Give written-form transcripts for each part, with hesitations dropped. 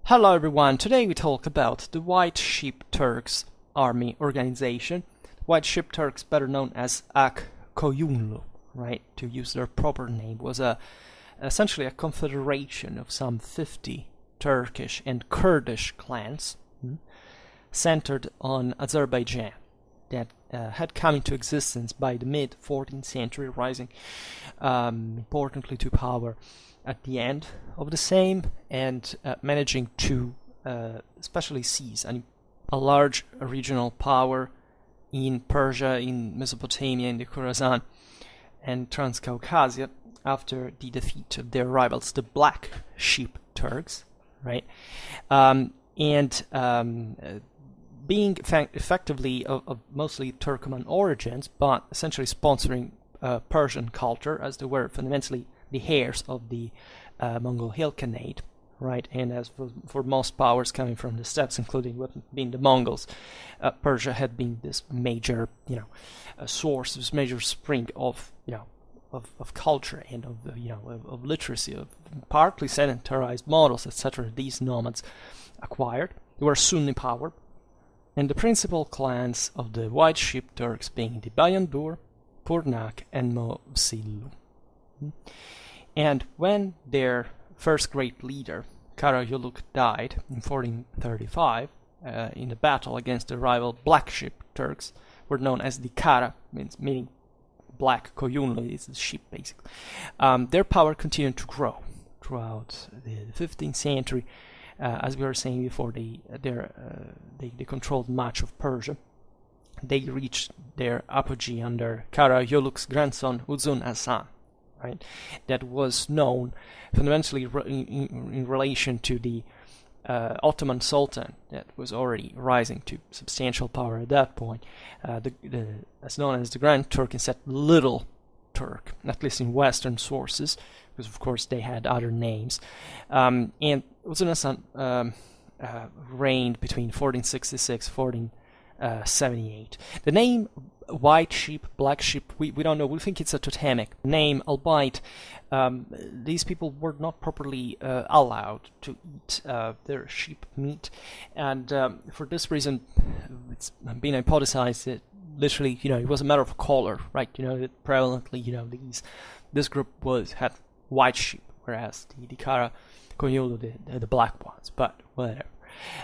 Hello everyone, today we talk about the White Sheep Turks army organization. White Sheep Turks, better known as Qoyunlu, right, to use their proper name, was essentially a confederation of some 50 Turkish and Kurdish clans centered on Azerbaijan that had come into existence by the mid-14th century, rising importantly to power at the end of the same, and managing to especially seize a large regional power in Persia, in Mesopotamia, in the Khorasan and Transcaucasia after the defeat of their rivals, the Black Sheep Turks, right? Being effectively of mostly Turkoman origins, but essentially sponsoring Persian culture, as they were fundamentally the heirs of the Mongol Hill Khanate, right? And as for most powers coming from the steppes, including what being the Mongols, Persia had been this major, source, this major spring of, of culture and of, of literacy, of partly sedentarized models, etc. These nomads acquired. They were Sunni powered, and the principal clans of the White Sheep Turks being the Bayandur, Purnak, and Mosillu. And when their first great leader, Karayoluk, died in 1435 in a battle against the rival Black Sheep Turks, were known as the Kara, meaning black. Qoyunlu is the sheep, basically. Their power continued to grow throughout the 15th century. As we were saying before, they controlled much of Persia. They reached their apogee under Karayoluk's grandson Uzun Hasan, right? That was known fundamentally in relation to the Ottoman Sultan that was already rising to substantial power at that point, as known as the Grand Turk, instead Little Turk, at least in Western sources, because of course they had other names. And Uzun Hasan reigned between 1466 1478. The name White Sheep, Black Sheep, we don't know. We think it's a totemic name, albeit these people were not properly allowed to eat their sheep meat, and for this reason, it's been hypothesized that literally, it was a matter of color, right? That prevalently, this group had white sheep, whereas the Kara Qoyunlu, the black ones, but whatever.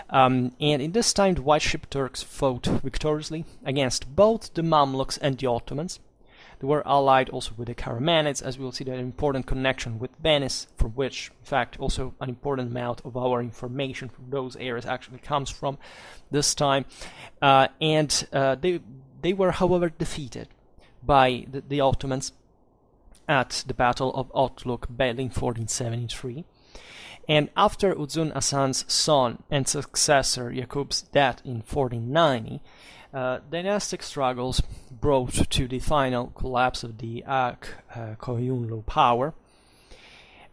And in this time, the White Sheep Turks fought victoriously against both the Mamluks and the Ottomans. They were allied also with the Karamanids, as we will see that an important connection with Venice, from which, in fact, also an important amount of our information from those areas actually comes from this time. They were, however, defeated by the Ottomans at the Battle of Otluk Bey in 1473. And after Uzun Hasan's son and successor Yakub's death in 1490, dynastic struggles brought to the final collapse of the Qoyunlu power,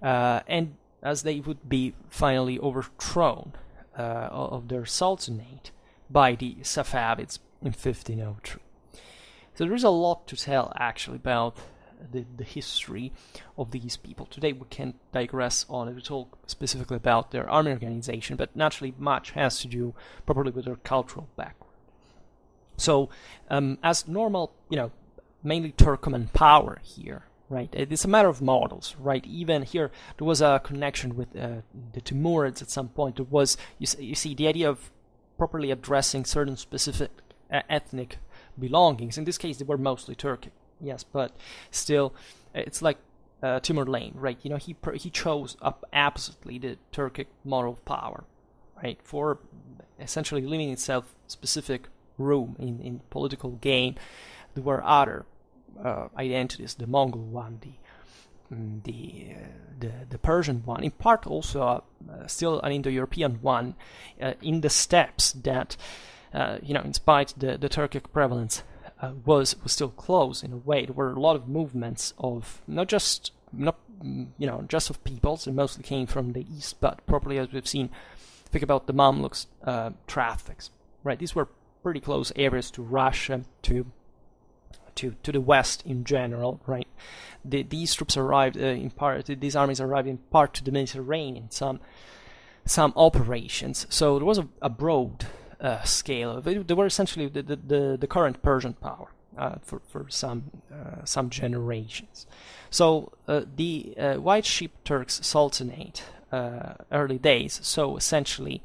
and as they would be finally overthrown of their sultanate by the Safavids in 1503. So there is a lot to tell actually about the history of these people. Today we can digress on it to talk specifically about their army organization, but naturally much has to do properly with their cultural background. So as normal, mainly Turkoman power here, right? It's a matter of models, right? Even here there was a connection with the Timurids at some point. There was, you see, the idea of properly addressing certain specific ethnic belongings. In this case, they were mostly Turkic. Yes, but still, it's like Timur Lane, right? He chose up absolutely the Turkic model of power, right? For essentially leaving itself specific room in political game. There were other identities, the Mongol one, the Persian one, in part also still an Indo-European one in the steppes that, in spite the Turkic prevalence, was still close in a way. There were a lot of movements of not just of peoples, and mostly came from the east, but properly, as we've seen, think about the Mamluks traffics, right? These were pretty close areas to Russia, to the west in general, right? These troops arrived in part. These armies arrived in part to the Mediterranean. Some some operations. So there was a broad scale. They were essentially the current Persian power for some generations. So the White Sheep Turks Sultanate, early days, so essentially,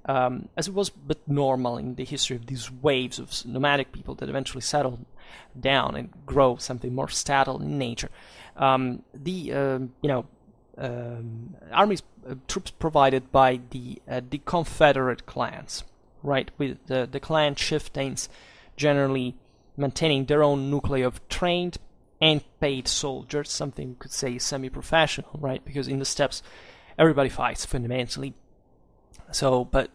as it was but normal in the history of these waves of nomadic people that eventually settled down and grow something more settled in nature, armies, troops provided by the confederate clans, right, with the clan chieftains generally maintaining their own nuclei of trained and paid soldiers, something we could say semi-professional, right, because in the steppes everybody fights fundamentally. So, but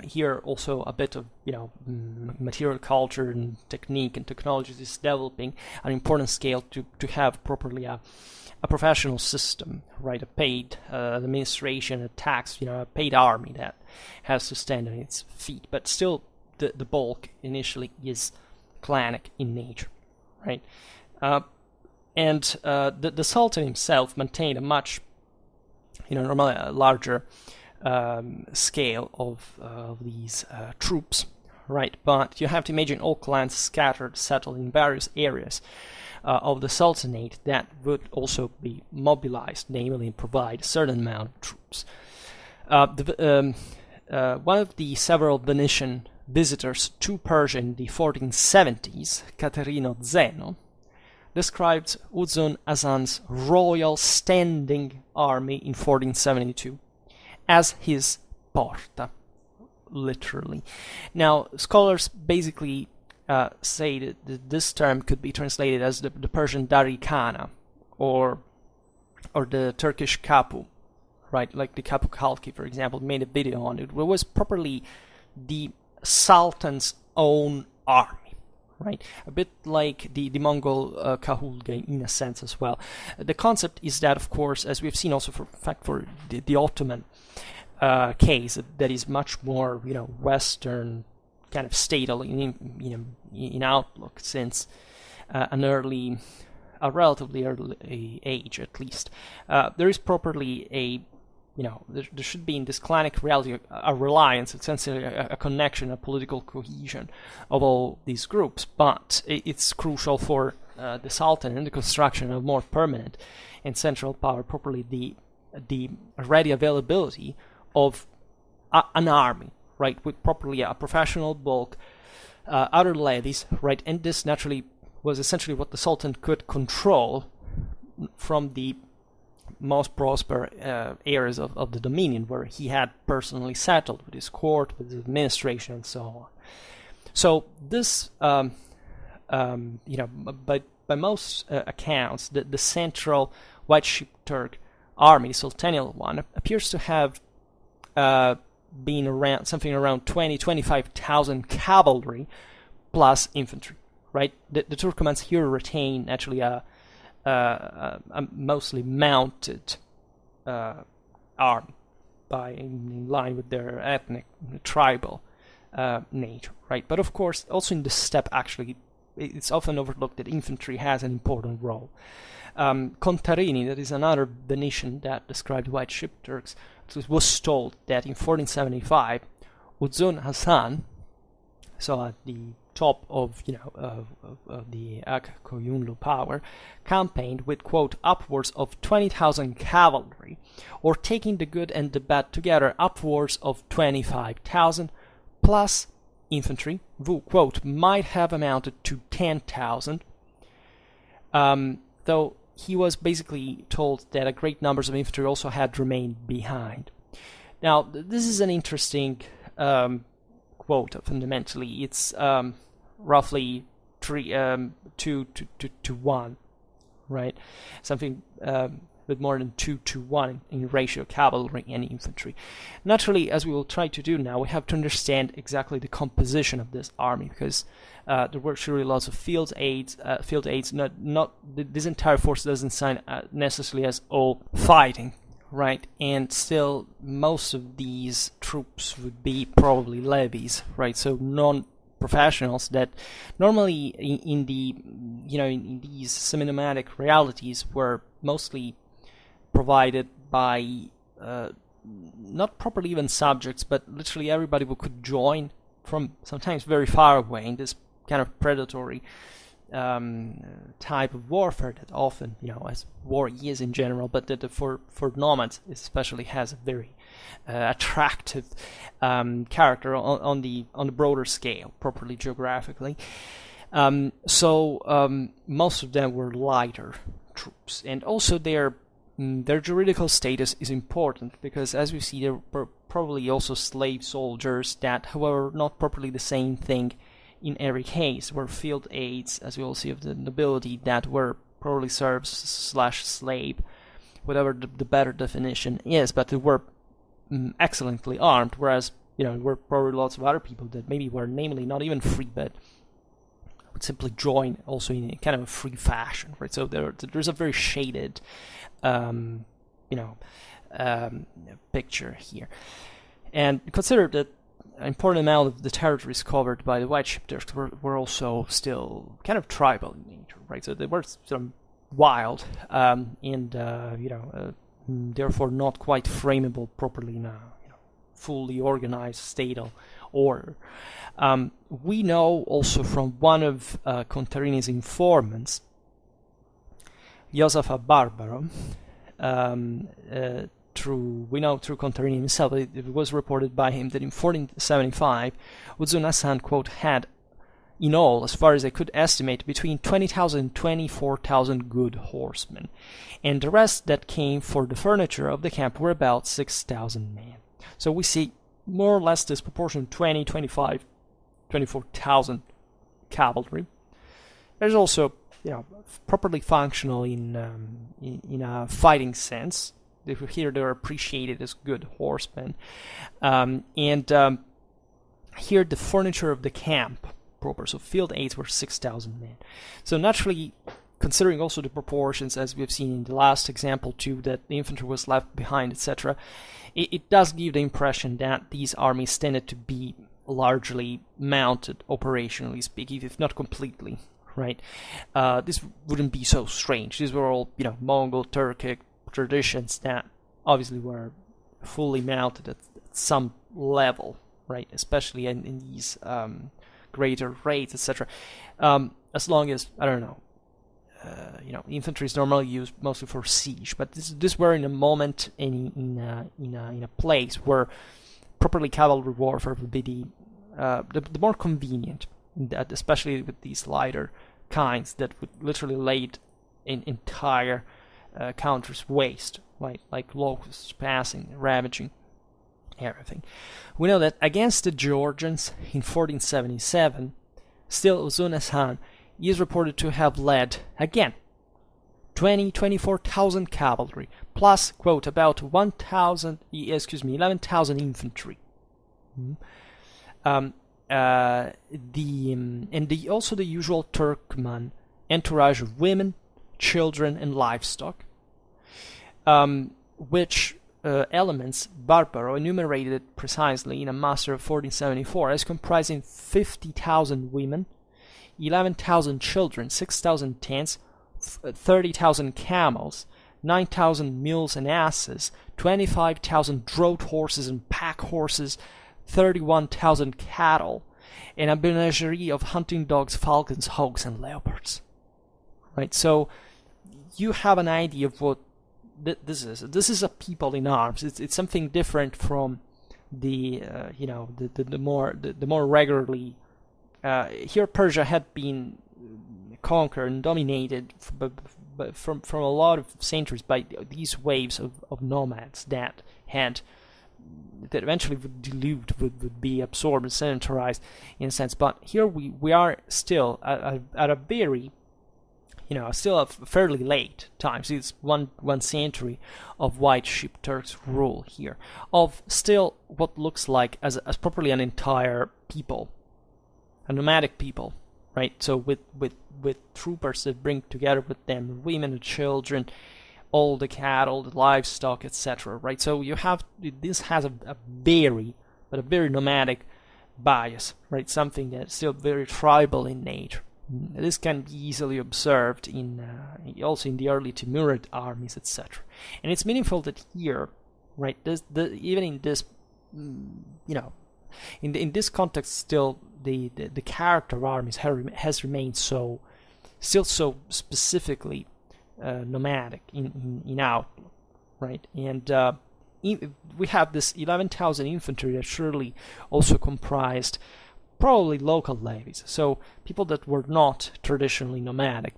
here also a bit of material culture and technique and technology is developing an important scale to have properly a professional system, right? A paid administration, a tax, a paid army that has to stand on its feet. But still, the bulk initially is clanic in nature, right? And the Sultan himself maintained a much, normally a larger scale of these troops, right? But you have to imagine all clans scattered, settled in various areas of the Sultanate that would also be mobilized, namely provide a certain amount of troops. One of the several Venetian visitors to Persia in the 1470s, Caterino Zeno, described Uzun Hasan's royal standing army in 1472 as his porta, literally. Now, scholars basically say that this term could be translated as the Persian dar-i Kana, or the Turkish kapu, right? Like the Kapu Kalki, for example, made a video on it. It was properly the Sultan's own army, right? A bit like the Mongol Kahulga in a sense as well. The concept is that, of course, as we've seen also for the Ottoman case, that is much more, Western kind of statal in outlook, since a relatively early age at least. There is properly there should be in this clanic reality a reliance, essentially a connection, a political cohesion of all these groups, but it's crucial for the Sultan and the construction of more permanent and central power, properly the ready availability of an army, right, with properly a professional bulk, other levies, right, and this naturally was essentially what the Sultan could control from the most prosperous areas of the dominion, where he had personally settled with his court, with his administration, and so on. So this, by most accounts, the central White Sheep Turk army, the Sultanial one, appears to have been around 25,000 cavalry plus infantry, right? The Turkomans here retain actually a mostly mounted army, in line with their ethnic, tribal nature, right? But of course, also in the steppe, actually, it's often overlooked that infantry has an important role. Contarini, that is another Venetian that described White Sheep Turks, was told that in 1475, Uzun Hasan, so at the top of the Qoyunlu power, campaigned with, quote, upwards of 20,000 cavalry, or taking the good and the bad together, upwards of 25,000, plus infantry, who, quote, might have amounted to 10,000, though he was basically told that a great numbers of infantry also had remained behind. Now, this is an interesting quote. Fundamentally, it's roughly 2 to 1, right? Something with more than 2 to 1 in ratio cavalry and infantry. Naturally, as we will try to do now, we have to understand exactly the composition of this army, because there were surely lots of field aids. This entire force doesn't sign necessarily as all fighting, right? And still, most of these troops would be probably levies, right? So non-professionals that normally in these semi-nomadic realities were mostly provided by not properly even subjects, but literally everybody who could join from sometimes very far away in this kind of predatory type of warfare that often, as war is in general, but that for nomads especially has a very attractive character on the broader scale, properly geographically. So most of them were lighter troops, and also their juridical status is important because, as we see, there were probably also slave soldiers that, however, not properly the same thing in every case, were field aides, as we will see, of the nobility that were probably serfs/slave, whatever the better definition is, but they were excellently armed, whereas there were probably lots of other people that maybe were namely not even free, but would simply join also in a kind of a free fashion, right? So there's a very shaded picture here. And consider that an important amount of the territories covered by the white Sheep Turks were also still kind of tribal in nature, right? So they were sort of wild and therefore not quite frameable properly in a fully organized statal order. We know also from one of Contarini's informants, Josefa Barbaro, through Contarini himself, it was reported by him that in 1475, Uzun Hasan, quote, had in all, as far as I could estimate, between 20,000 and 24,000 good horsemen, and the rest that came for the furniture of the camp were about 6,000 men. So we see more or less this proportion, 20, 25, 24,000 cavalry. There's also, properly functional in a fighting sense. Here they're appreciated as good horsemen. Here the furniture of the camp proper, so field aides were 6,000 men. So naturally, considering also the proportions, as we've seen in the last example too, that the infantry was left behind, etc., it does give the impression that these armies tended to be largely mounted, operationally speaking, if not completely, right? This wouldn't be so strange. These were all, Mongol, Turkic traditions that obviously were fully mounted at some level, right? Especially in these greater raids, etc. As long as, I don't know, infantry is normally used mostly for siege, but this were in a moment in a place where properly cavalry warfare would be the more convenient, especially with these lighter kinds that would literally lay in entire countries waste, right? Like locusts passing, ravaging everything. We know that against the Georgians in 1477, still Uzun Hasan is reported to have led, again, 24,000 cavalry, plus, quote, about 11,000 infantry. Also the usual Turkmen entourage of women, children, and livestock, which elements Barbaro enumerated precisely in a master of 1474 as comprising 50,000 women, 11,000 children, 6,000 tents, 30,000 camels, 9,000 mules and asses, 25,000 draught horses and pack horses, 31,000 cattle, and a menagerie of hunting dogs, falcons, hogs, and leopards. Right, so you have an idea of what this is. This is a people in arms. It's something different from the more regularly. Here Persia had been conquered and dominated from a lot of centuries by these waves of nomads that eventually would dilute, would be absorbed and sedentarized in a sense. But here we are still at a very, still a fairly late time. So it's one century of white Sheep Turks rule here, of still what looks like as properly an entire people, a nomadic people, right? So with troopers that bring together with them women and children, all the cattle, the livestock, etc. Right? So this has a very nomadic bias, right? Something that's still very tribal in nature. This can be easily observed also in the early Timurid armies, etc. And it's meaningful that here right? Even in this, in this context, still the character of armies has remained so specifically nomadic in outlook, right? And we have this 11,000 infantry that surely also comprised probably local levies, so people that were not traditionally nomadic,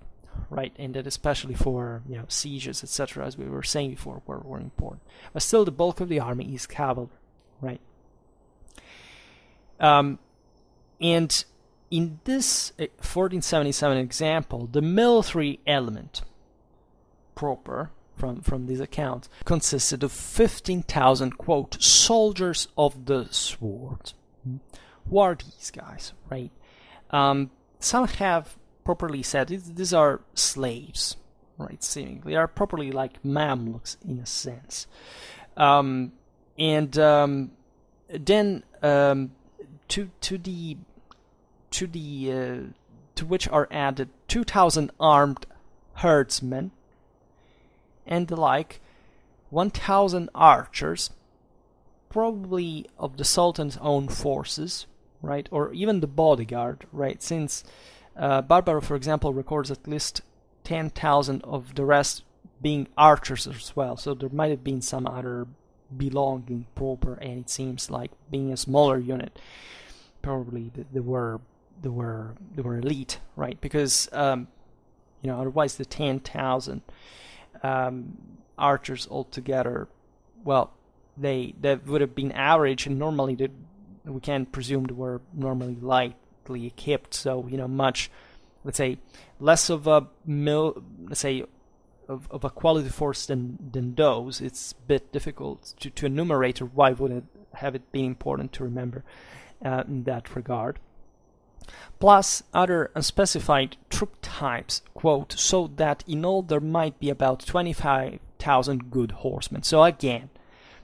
right? And that especially for sieges, etc., as we were saying before, were important. But still, the bulk of the army is cavalry, right? And in this 1477 example, the military element proper from these accounts consisted of 15,000, quote, soldiers of the sword. Who are these guys, right? Some have properly said these are slaves, right? Seemingly, they are properly like Mamluks in a sense. Then to which are added 2,000 armed herdsmen and the like, 1,000 archers, probably of the Sultan's own forces, right, or even the bodyguard, right, since Barbaro, for example, records at least 10,000 of the rest being archers as well, so there might have been some other belonging proper, and it seems like being a smaller unit, probably they were elite, right, because otherwise the 10,000 archers altogether, well, they would have been average, and normally we can presume they were normally lightly equipped, so much, let's say, less of a of a quality force than those. It's a bit difficult to enumerate, or why would it have it been important to remember in that regard. Plus other unspecified troop types, quote, so that in all there might be about 25,000 good horsemen. So again,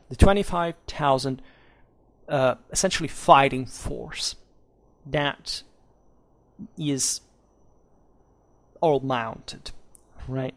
the 25,000 essentially fighting force that is all mounted, right?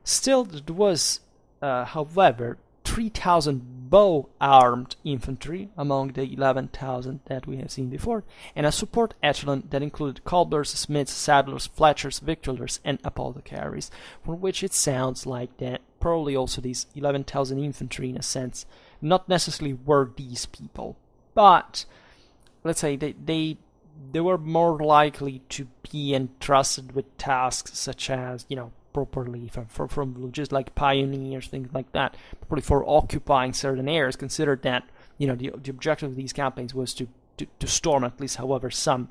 Still, there was, however, 3,000 bow-armed infantry among the 11,000 that we have seen before, and a support echelon that included cobblers, smiths, saddlers, fletchers, victuallers, and apothecaries, for which it sounds like that probably also these 11,000 infantry, in a sense, not necessarily were these people, but let's say they were more likely to be entrusted with tasks such as, properly from just like pioneers, things like that, probably for occupying certain areas, considered that the objective of these campaigns was to storm at least, however, some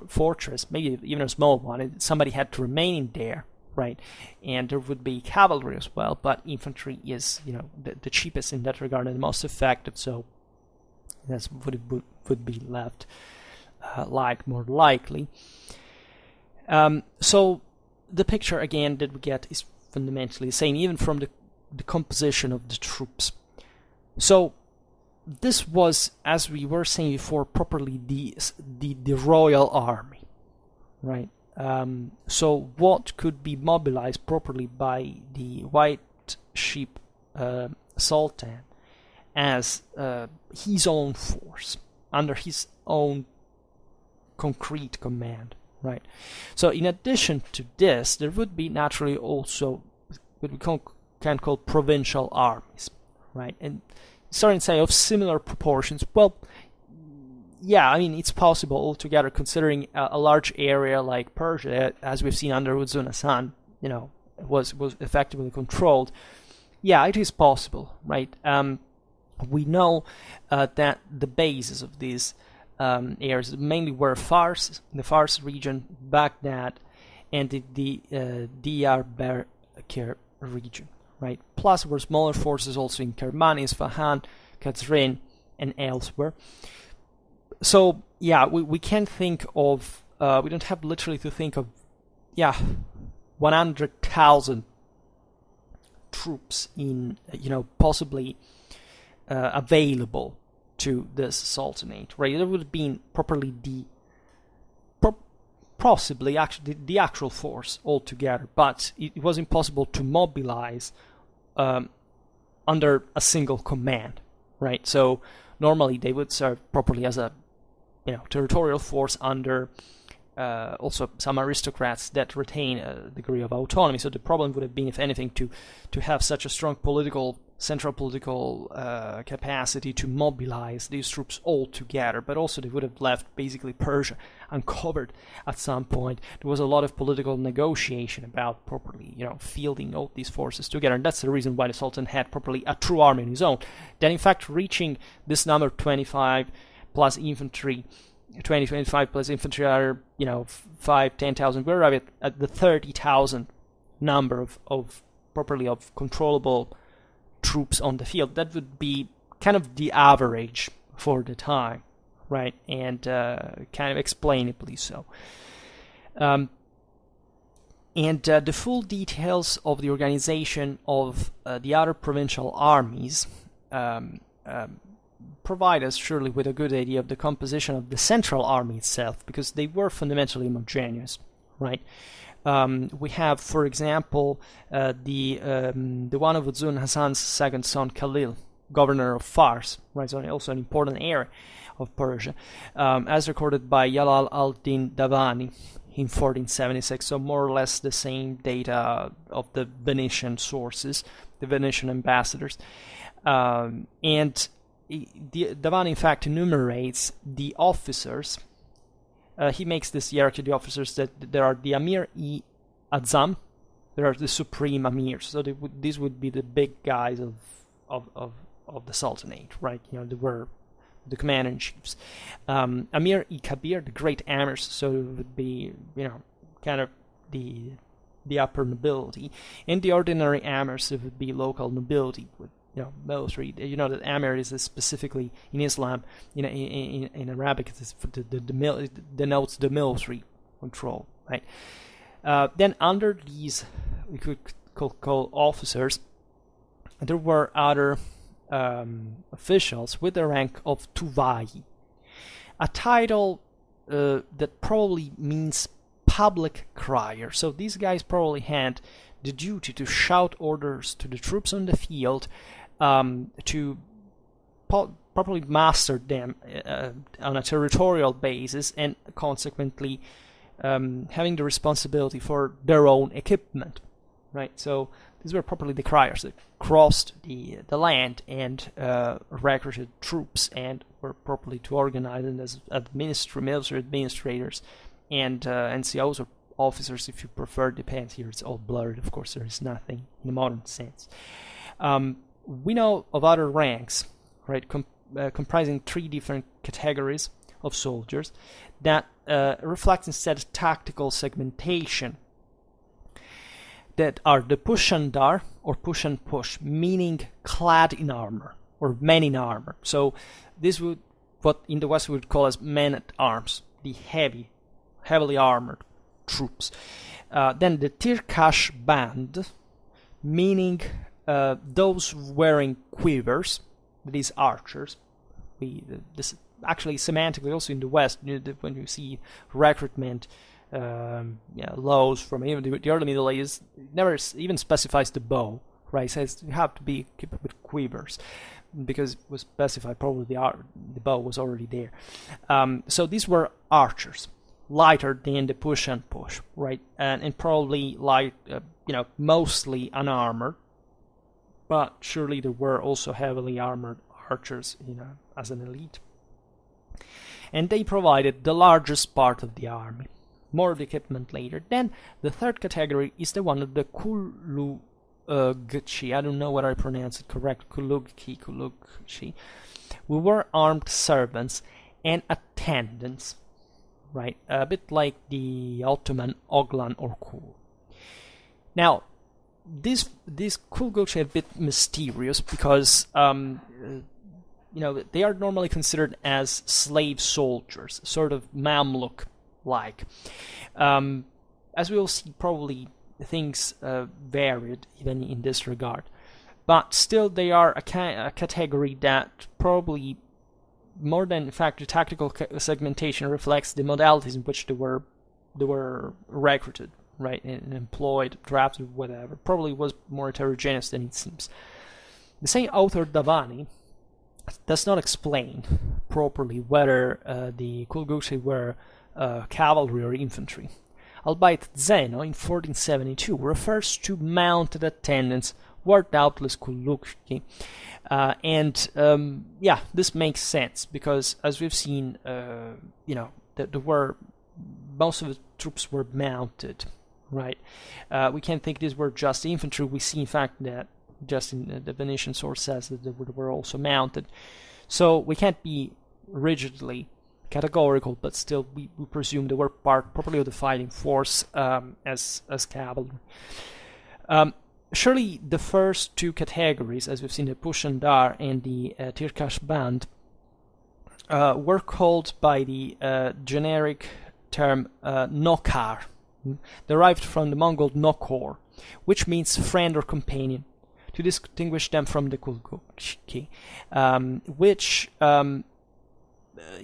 fortress, maybe even a small one. Somebody had to remain in there, right? And there would be cavalry as well, but infantry is the cheapest in that regard and the most effective, so that's what it would be left more likely. So the picture again that we get is fundamentally the same, even from the composition of the troops. So this was, as we were saying before, properly the royal army, right? So what could be mobilized properly by the White Sheep Sultan as his own force, under his own concrete command, right? So in addition to this, there would be naturally also what we can call provincial armies, right? And starting to say of similar proportions. Well, yeah, I mean, it's possible altogether, considering a large area like Persia, as we've seen under Uzun Hasan, was effectively controlled. Yeah, it is possible, right? We know that the bases of these areas mainly were Fars, the Fars region, Baghdad, and the Diyarbakir region, right? Plus, there were smaller forces also in Kerman, Isfahan, Kazrin, and elsewhere. So, yeah, we can think of, we don't have literally to think of, 100,000 troops in, possibly available to this sultanate, right? It would have been properly possibly actually the actual force altogether, but it was impossible to mobilize under a single command, right? So normally they would serve properly as a territorial force under also some aristocrats that retain a degree of autonomy. So the problem would have been, if anything, to have such a strong central political capacity to mobilize these troops all together. But also they would have left basically Persia uncovered at some point. There was a lot of political negotiation about properly, fielding all these forces together, and that's the reason why the Sultan had properly a true army on his own. Then, in fact, reaching this number 25 plus infantry. 25 plus infantry are 5-10,000. We're arriving at the 30,000 number of controllable troops on the field. That would be kind of the average for the time, right? And kind of explainably so. And the full details of the organization of the other provincial armies provide us surely with a good idea of the composition of the central army itself, because they were fundamentally homogeneous, right? We have, for example, the one of Uzun Hasan's second son, Khalil, governor of Fars, right? So also an important area of Persia, as recorded by Jalal al-Din Davani in 1476. So more or less the same data of the Venetian sources, the Venetian ambassadors, and Davani, in fact, enumerates the officers. He makes this hierarchy of the officers that there are the amir-i Azam, there are the supreme amirs. So these would be the big guys of the Sultanate, right? They were the commander-in-chiefs. Amir-i Kabir, the great amirs, so it would be, kind of the upper nobility. And the ordinary amirs, it would be local nobility with military. That amir is specifically in Islam, in Arabic, it denotes the military control, right? Then under these, we could call officers, there were other officials with the rank of Tuvai, a title that probably means public crier. So these guys probably had the duty to shout orders to the troops on the field, to properly master them on a territorial basis, and consequently having the responsibility for their own equipment, right? So these were properly the criers that crossed the land and recruited troops, and were properly to organize them as military administrators and NCOs or officers, if you prefer. Depends. Here it's all blurred. Of course, there is nothing in the modern sense. We know of other ranks, right, comprising 3 different categories of soldiers that reflect instead tactical segmentation, that are the pushan-dar or push-and-push, meaning clad in armor or men in armor. So this would, what in the West we would call as men-at-arms, the heavily armored troops. Then the tirkash band, meaning those wearing quivers, these archers. This actually semantically also in the West, when you see recruitment laws from even the early Middle Ages, it never even specifies the bow, right? It says you have to be equipped with quivers, because it was specified probably the bow was already there. So these were archers, lighter than the push and push, right? And probably light, mostly unarmored. But surely there were also heavily armored archers, as an elite. And they provided the largest part of the army. More of the equipment later. Then the third category is the one of the kulugchi. I don't know whether I pronounce it correct. Kulugchi. We were armed servants and attendants, right? A bit like the Ottoman Oglan or Kul. Now, These kulugchi are a bit mysterious because they are normally considered as slave soldiers, sort of Mamluk-like. As we will see, probably things varied even in this regard, but still they are a category that probably, more than in fact the tactical segmentation, reflects the modalities in which they were recruited, right, and employed, drafted, whatever. Probably was more heterogeneous than it seems. The same author Davani does not explain properly whether the Kulgushi were cavalry or infantry, albeit Zeno in 1472 refers to mounted attendants who are doubtless Kulgushi. Yeah, this makes sense because, as we've seen, there were most of the troops were mounted, right? We can't think these were just infantry. We see, in fact, that just in the Venetian source says that they were also mounted. So we can't be rigidly categorical, but still we presume they were part properly of the fighting force as cavalry. Surely the first two categories, as we've seen, the pushan-dar and the tirkash band, were called by the generic term nokar, derived from the Mongol nokor, which means friend or companion, to distinguish them from the Kulgushi, which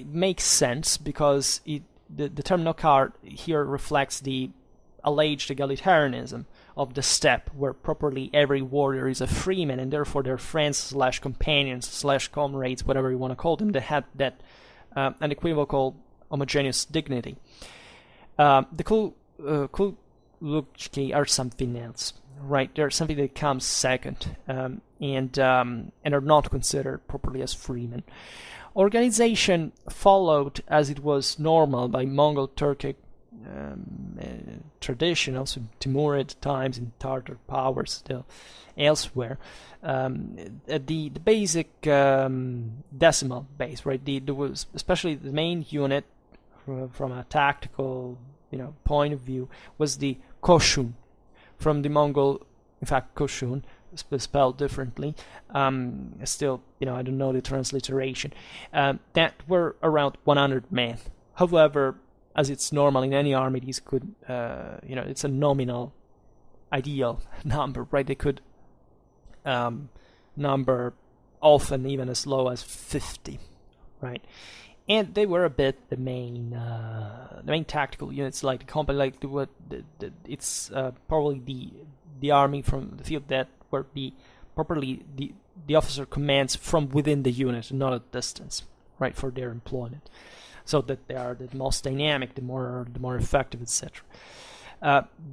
makes sense because the term nokar here reflects the alleged egalitarianism of the steppe, where properly every warrior is a freeman, and therefore their friends / companions / comrades, whatever you want to call them, they had that unequivocal homogeneous dignity. The Kulgushi are something else, right? They're something that comes second, and are not considered properly as freemen. Organization followed as it was normal by Mongol Turkic tradition, also Timurid times and Tartar powers still elsewhere. The basic decimal base, right? There was especially the main unit from a tactical point of view was the koshun, from the Mongol, in fact, koshun, spelled differently. Still, I don't know the transliteration. That were around 100 men. However, as it's normal in any army, these could, it's a nominal, ideal number, right? They could number often even as low as 50, right? And they were a bit the main tactical units, like the company, like it's probably the army from the field that where the officer commands from within the unit, not at distance, right, for their employment, so that they are the most dynamic, the more effective, etc.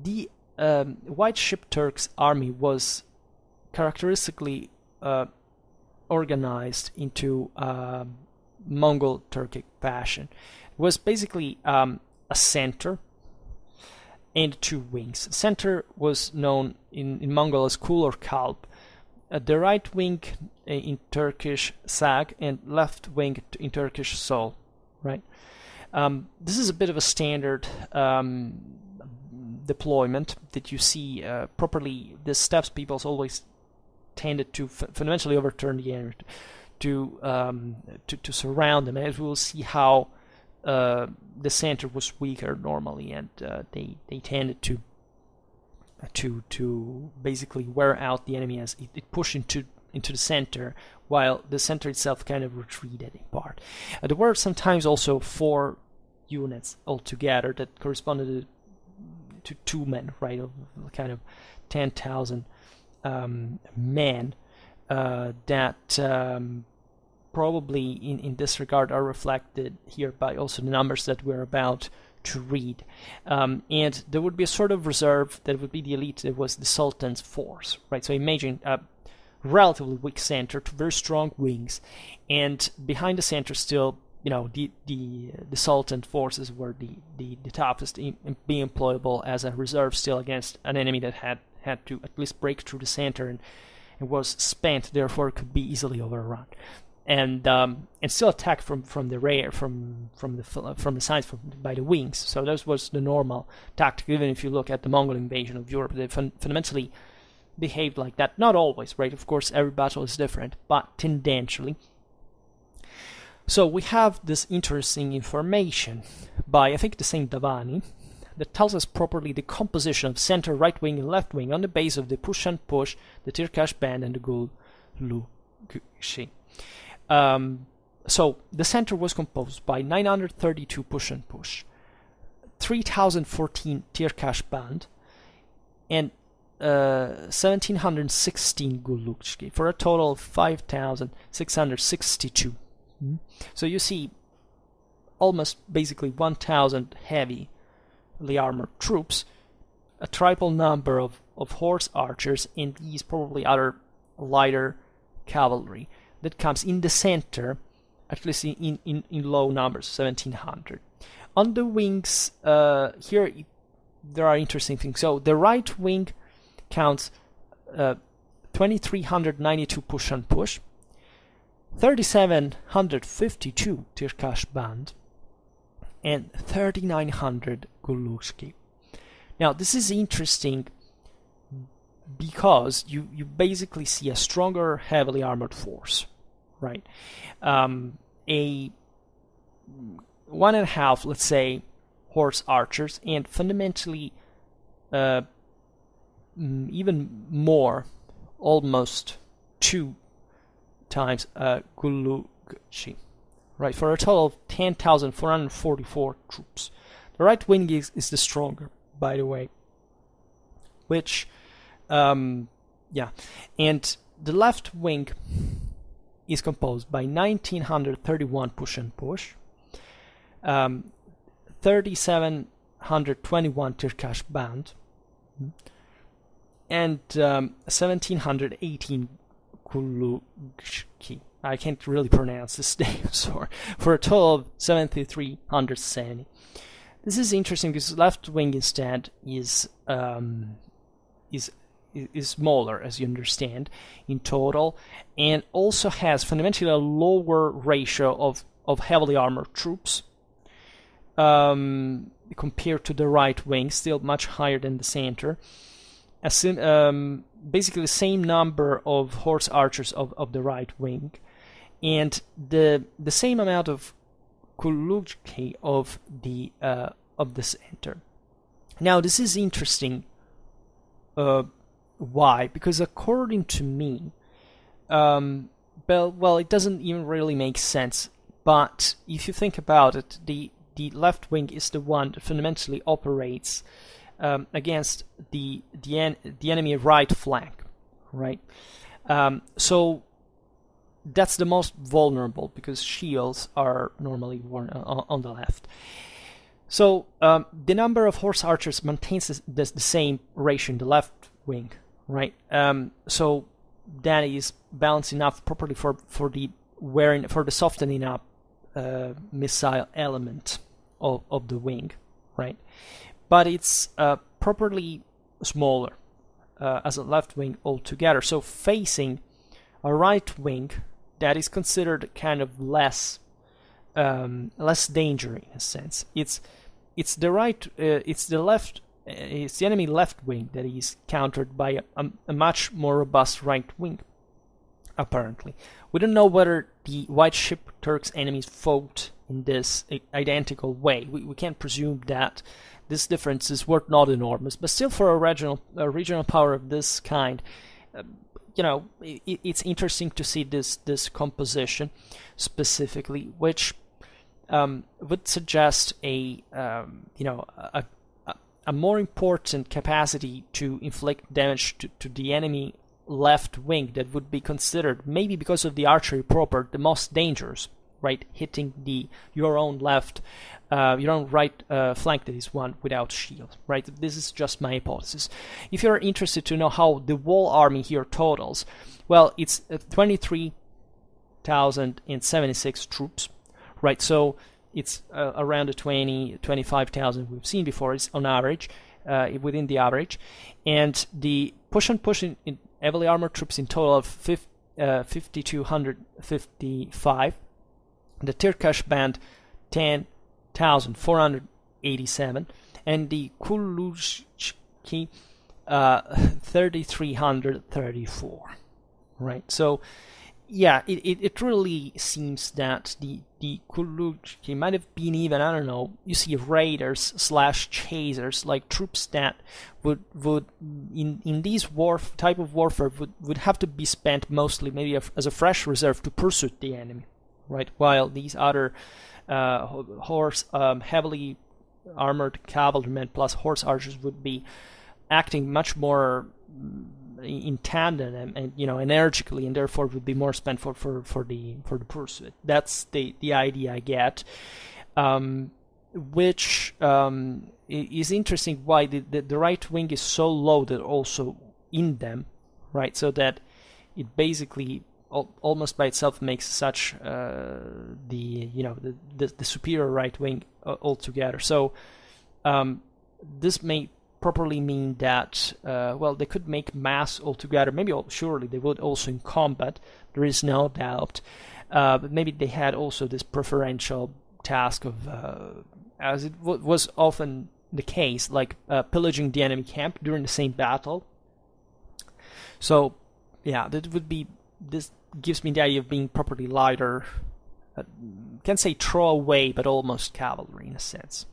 The White Sheep Turks army was characteristically organized into Mongol Turkic fashion. It was basically a center and two wings. Center was known in Mongol as kul or kalb. The right wing in Turkish sag and left wing in Turkish sol, right? This is a bit of a standard deployment that you see properly. The steppes peoples always tended to fundamentally overturn the enemy, to surround them, as we will see how the center was weaker normally, and they tended to basically wear out the enemy as it pushed into the center, while the center itself kind of retreated in part. There were sometimes also 4 units altogether that corresponded to 2 men, right, of kind of 10,000 men that probably in this regard are reflected here by also the numbers that we're about to read. And there would be a sort of reserve that would be the elite, that was the Sultan's force, right? So imagine a relatively weak center to very strong wings, and behind the center still, the Sultan forces were the toughest, being employable as a reserve still against an enemy that had to at least break through the center and was spent, therefore could be easily overrun. And still attack from the rear, from the sides, by the wings. So that was the normal tactic. Even if you look at the Mongol invasion of Europe, they fundamentally behaved like that. Not always, right? Of course, every battle is different, but tendentially. So we have this interesting information by, I think, the same Davani, that tells us properly the composition of center, right wing, and left wing on the base of the pushan-push, the tirkash band, and the Kulgushi. So the center was composed by 932 pushan-push, 3014 tirkash band, and 1,716 gulukshki for a total of 5,662. So you see almost basically 1,000 heavily armored troops, a triple number of horse archers, and these probably other lighter cavalry that comes in the center, at least in low numbers, 1,700. On the wings, here there are interesting things. So the right wing counts 2,392 push and push, 3,752 Tirkash band, and 3,900 Gulukshki. Now this is interesting because you basically see a stronger heavily armored force, right? A 1.5, let's say, horse archers, and fundamentally even more, almost 2 times Gulukshi, right? For a total of 10,444 troops. The right wing is the stronger, by the way, which yeah, and the left wing is composed by 1,931 push and push, 3,721 Tirkash band, and 1,718 Kulukshki. I can't really pronounce this name, sorry. For a total of 7,370. This is interesting because left wing instead is smaller, as you understand, in total, and also has fundamentally a lower ratio of heavily armored troops compared to the right wing, still much higher than the center. Basically the same number of horse archers of the right wing, and the same amount of Kulujki of the center. Now this is interesting. Why? Because according to me, well, it doesn't even really make sense. But if you think about it, the left wing is the one that fundamentally operates against the enemy right flank, right? So that's the most vulnerable because shields are normally worn on the left. So the number of horse archers maintains the same ratio in the left wing, right? So that is balanced enough properly for the softening up missile element of the wing, right? But it's properly smaller as a left wing altogether. So facing a right wing that is considered kind of less danger in a sense. It's the enemy left wing that is countered by a much more robust right wing. Apparently, we don't know whether the white Sheep Turks enemies fought in this identical way. We can't presume that. This differences were not enormous, but still, for a regional power of this kind, it's interesting to see this composition specifically, which would suggest a more important capacity to inflict damage to the enemy left wing that would be considered, maybe because of the archery proper, the most dangerous, right? Hitting your own right flank that is one without shield, right? This is just my hypothesis. If you're interested to know how the whole army here totals, well, it's 23,076 troops, right? So it's around the 25,000 we've seen before. It's on average, within the average, and the push and push in heavily armored troops in total of 5,255. The Tirkash band 10,487, and the Kuluzhki 3,334. Right. So yeah, it really seems that the Kuluzhki might have been even, I don't know, you see raiders / chasers, like troops that would in these type of warfare would have to be spent mostly maybe as a fresh reserve to pursue the enemy, right? While these other heavily armored cavalrymen plus horse archers would be acting much more in tandem and energically, and therefore would be more spent for the pursuit. That's the idea I get, which is interesting. Why the right wing is so loaded also in them, right? So that it basically almost by itself makes such the superior right wing altogether. So this may properly mean that they could make mass altogether. Maybe surely they would also in combat. There is no doubt, but maybe they had also this preferential task of, as it was often the case, like pillaging the enemy camp during the same battle. So yeah, this gives me the idea of being properly lighter. Can't say throw away, but almost cavalry in a sense.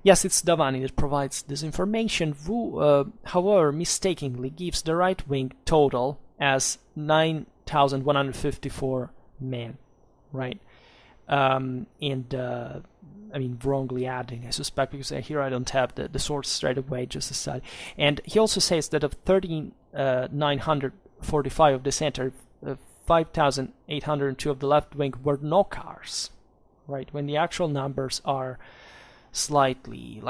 Yes, it's Davani that provides this information, who, however, mistakenly gives the right wing total as 9,154 men, right? Wrongly adding, I suspect, because here I don't have the source straight away, just aside. And he also says that of 3,945 of the center, 5,802 of the left wing were nokars, right? When the actual numbers are slightly,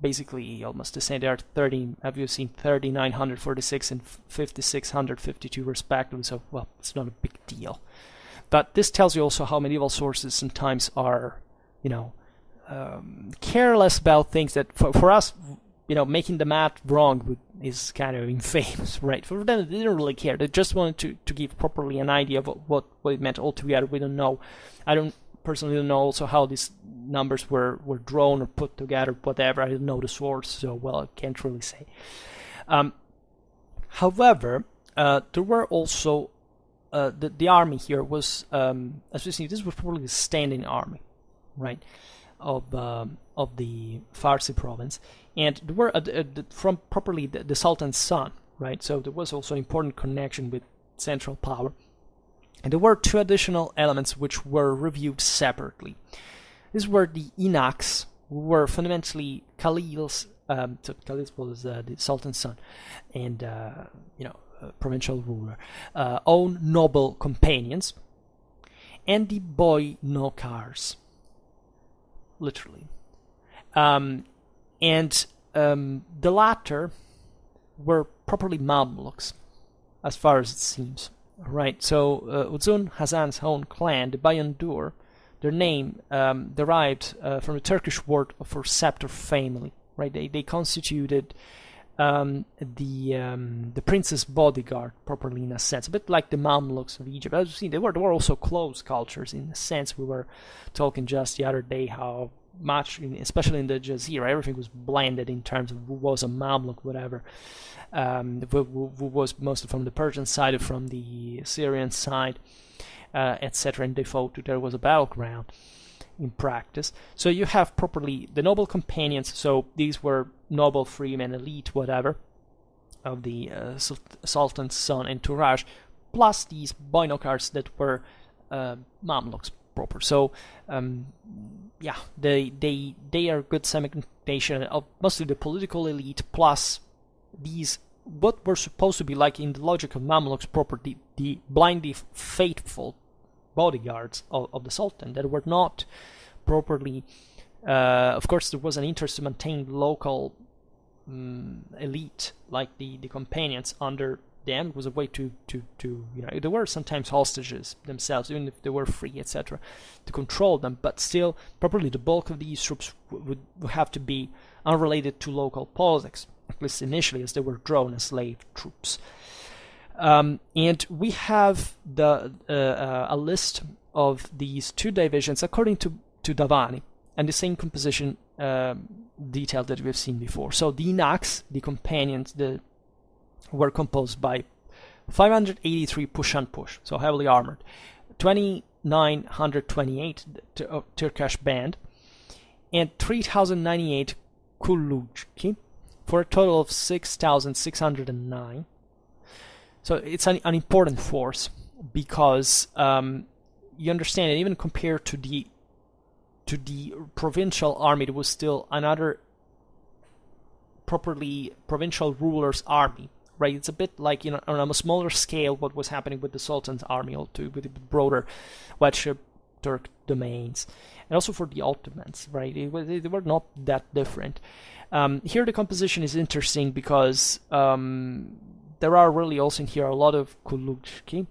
basically almost the same. They are 3,946 and 5,652 respectively, so, well, it's not a big deal. But this tells you also how medieval sources sometimes are, careless about things that, for us, making the math wrong is kind of infamous, right? For them, they didn't really care. They just wanted to give properly an idea of what it meant altogether. We don't know. I don't personally know also how these numbers were drawn or put together, whatever. I don't know the source, so, well, I can't really say. However, there were also the army here was, as we see, this was probably the standing army, right, of the Farsi province, and there were from properly the Sultan's son, right. So there was also an important connection with central power. And there were two additional elements which were reviewed separately. These were the eunuchs, who were fundamentally Khalil's, so Khalil was the Sultan's son, and provincial ruler, own noble companions, and the boy-nokars, literally. The latter were properly Mamluks, as far as it seems. Right, so Uzun Hasan's own clan, the Bayandur, their name derived from the Turkish word for scepter family. Right, they constituted the prince's bodyguard, properly in a sense, a bit like the Mamluks of Egypt. As you see, they were also close cultures in a sense. We were talking just the other day how much, especially in the Jazeera, everything was blended in terms of who was a Mamluk, whatever. Who was mostly from the Persian side or from the Syrian side, etc. And default, there was a battleground in practice. So you have properly the noble companions, so these were noble freemen, elite, whatever, of the Sultan's son entourage, plus these boy-nokars that were Mamluks proper. So they are good segmentation of mostly the political elite, plus these what were supposed to be, like in the logic of Mamluks proper, the blindly faithful bodyguards of the Sultan that were not properly. Of course, there was an interest to maintain local elite, like the companions under them. It was a way to there were sometimes hostages themselves, even if they were free, etc., to control them. But still, properly, the bulk of these troops would have to be unrelated to local politics, at least initially, as they were drawn as slave troops. And we have a list of these two divisions according to Davani, and the same composition detail that we've seen before. So the eunuchs, the companions, were composed by 583 push-and-push, so heavily armored, 2,928 Turkish band, and 3,098 Kulluki, for a total of 6,609. So it's an important force, because you understand that even compared to the provincial army, there was still another properly provincial ruler's army, right? It's a bit like, on a smaller scale what was happening with the Sultan's army, or with the broader White Turk domains, and also for the Ottomans, right? They were not that different. Here the composition is interesting because there are really also in here a lot of Qoyunlu,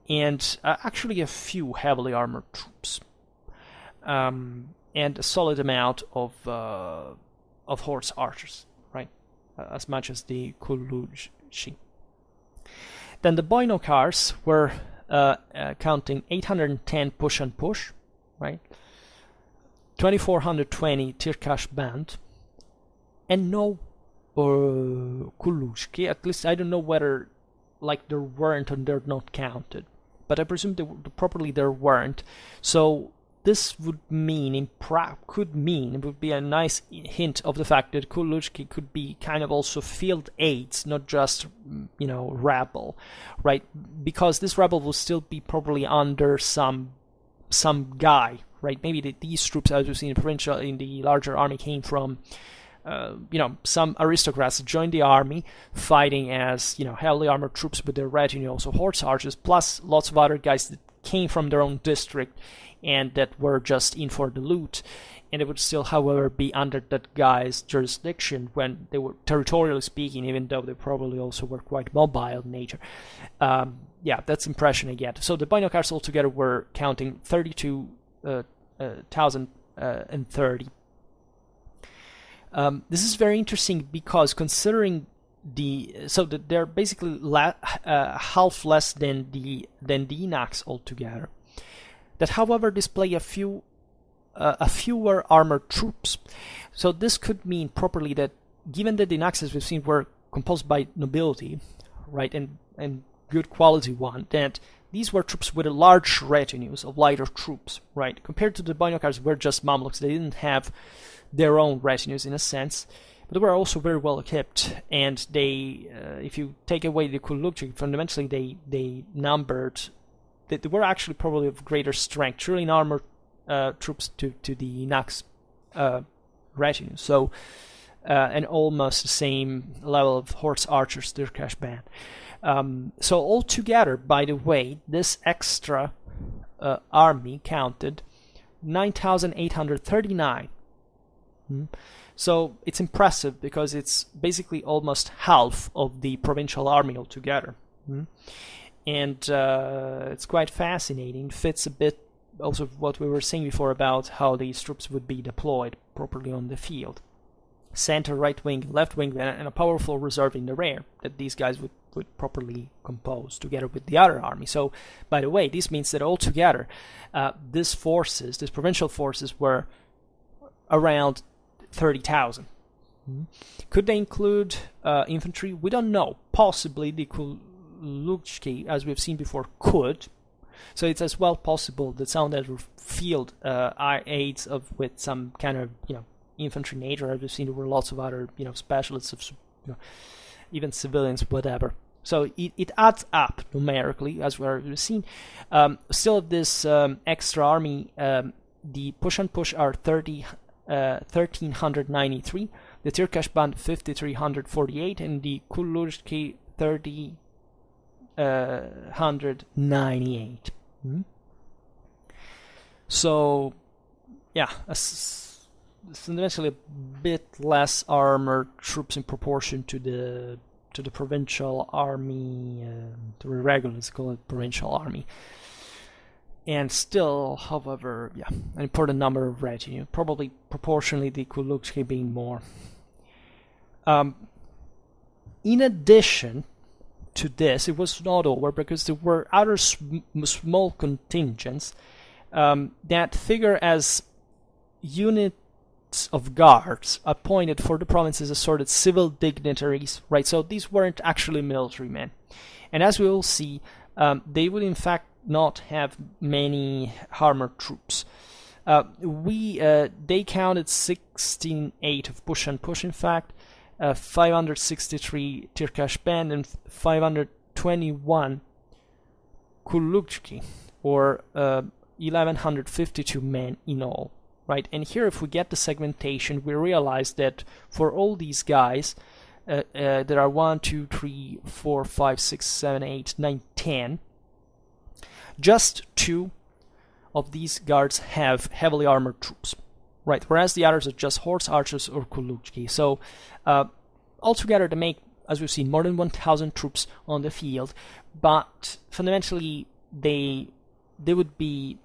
and actually a few heavily armored troops, and a solid amount of horse archers, right? As much as the Qoyunlu. Then the boy-nokars were counting 810 push and push, right? 2420 Tirkash band, and no Qoyunlu. At least I don't know whether like there weren't and they're not counted, but I presume properly there weren't. So this would mean, it would be a nice hint of the fact that Qoyunlu could be kind of also field aids, not just, rabble, right? Because this rabble will still be probably under some guy, right? Maybe these troops, as we've seen in Provincial, in the larger army, came from, some aristocrats that joined the army, fighting as, heavily armored troops with their retinue, also horse archers, plus lots of other guys that came from their own district and that were just in for the loot, and it would still, however, be under that guy's jurisdiction when they were, territorially speaking, even though they probably also were quite mobile in nature. That's the impression I get. So the boy-nokars altogether were counting 32,030. This is very interesting because considering they're basically half less than the eunuchs altogether, that however display a fewer armored troops. So this could mean properly that, given that the eunuchs, as we've seen, were composed by nobility, right, and good quality one, that these were troops with a large retinues of lighter troops, right, compared to the boy-nokars were just Mamluks. They didn't have their own retinues in a sense, but they were also very well equipped, and they, if you take away the Qoyunlu, fundamentally they numbered, they were actually probably of greater strength, truly in armored troops to the eunuchs' retinue. So, and almost the same level of horse archers, Tirkash band. So altogether, by the way, this extra army counted 9,839. So it's impressive because it's basically almost half of the provincial army altogether. And it's quite fascinating. Fits a bit also what we were saying before about how these troops would be deployed properly on the field. Center, right wing, left wing, and a powerful reserve in the rear that these guys would properly compose together with the other army. So, by the way, this means that altogether, these provincial forces, were around 30,000. Could they include infantry? We don't know. Possibly the Qoyunlu, as we've seen before, could. So it's as well possible that some that were field aids with some kind of infantry nature. As we've seen, there were lots of other specialists of even civilians, whatever. So it adds up numerically, as we've seen. Still, this extra army, the push and push are 1,393, the Tirkash band 5,348, and the Qoyunlu 3,198. So, yeah, fundamentally a bit less armored troops in proportion to the provincial army, to the regular, let's call it provincial army. And still, however, an important number of retinue, probably proportionally the Qoyunlu being more. In addition to this, it was not over because there were other small contingents that figure as units of guards appointed for the province's assorted civil dignitaries, right? So these weren't actually military men. And as we will see, they would in fact not have many armored troops. They counted 16,800 of push and push, in fact, 563 Tirkash band, and 521 Qoyunlu, or 1,152 men in all, right? And here, if we get the segmentation, we realize that for all these guys, there are 1, 2, 3, 4, 5, 6, 7, 8, 9, 10. Just 2 of these guards have heavily armored troops, right? Whereas the others are just horse archers or kuluchki. So altogether, they make, as we've seen, more than 1,000 troops on the field. But fundamentally, they would be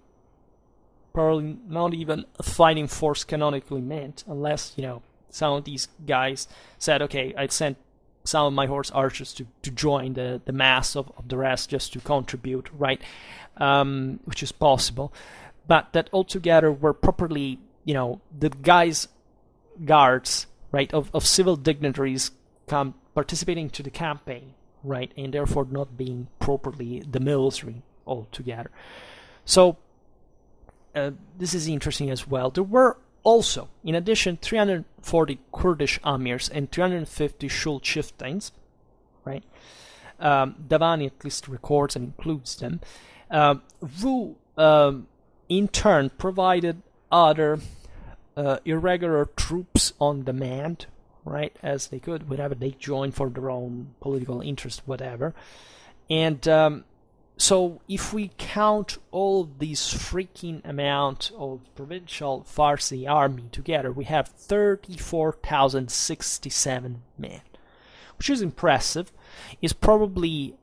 probably not even a fighting force canonically meant, unless, you know, some of these guys said, okay, I'd send some of my horse archers to join the mass of the rest just to contribute, right? Which is possible. But that altogether were properly, you know, the guards, right, of civil dignitaries come participating to the campaign, right, and therefore not being properly the military altogether. So this is interesting as well. There were also, in addition, 340 Kurdish amirs and 350 shul chieftains, right? Davani at least records and includes them, who in turn provided other irregular troops on demand, right, as they could, whenever they joined for their own political interest, whatever. And so if we count all these freaking amount of provincial Farsi army together, we have 34,067 men, which is impressive. Is probably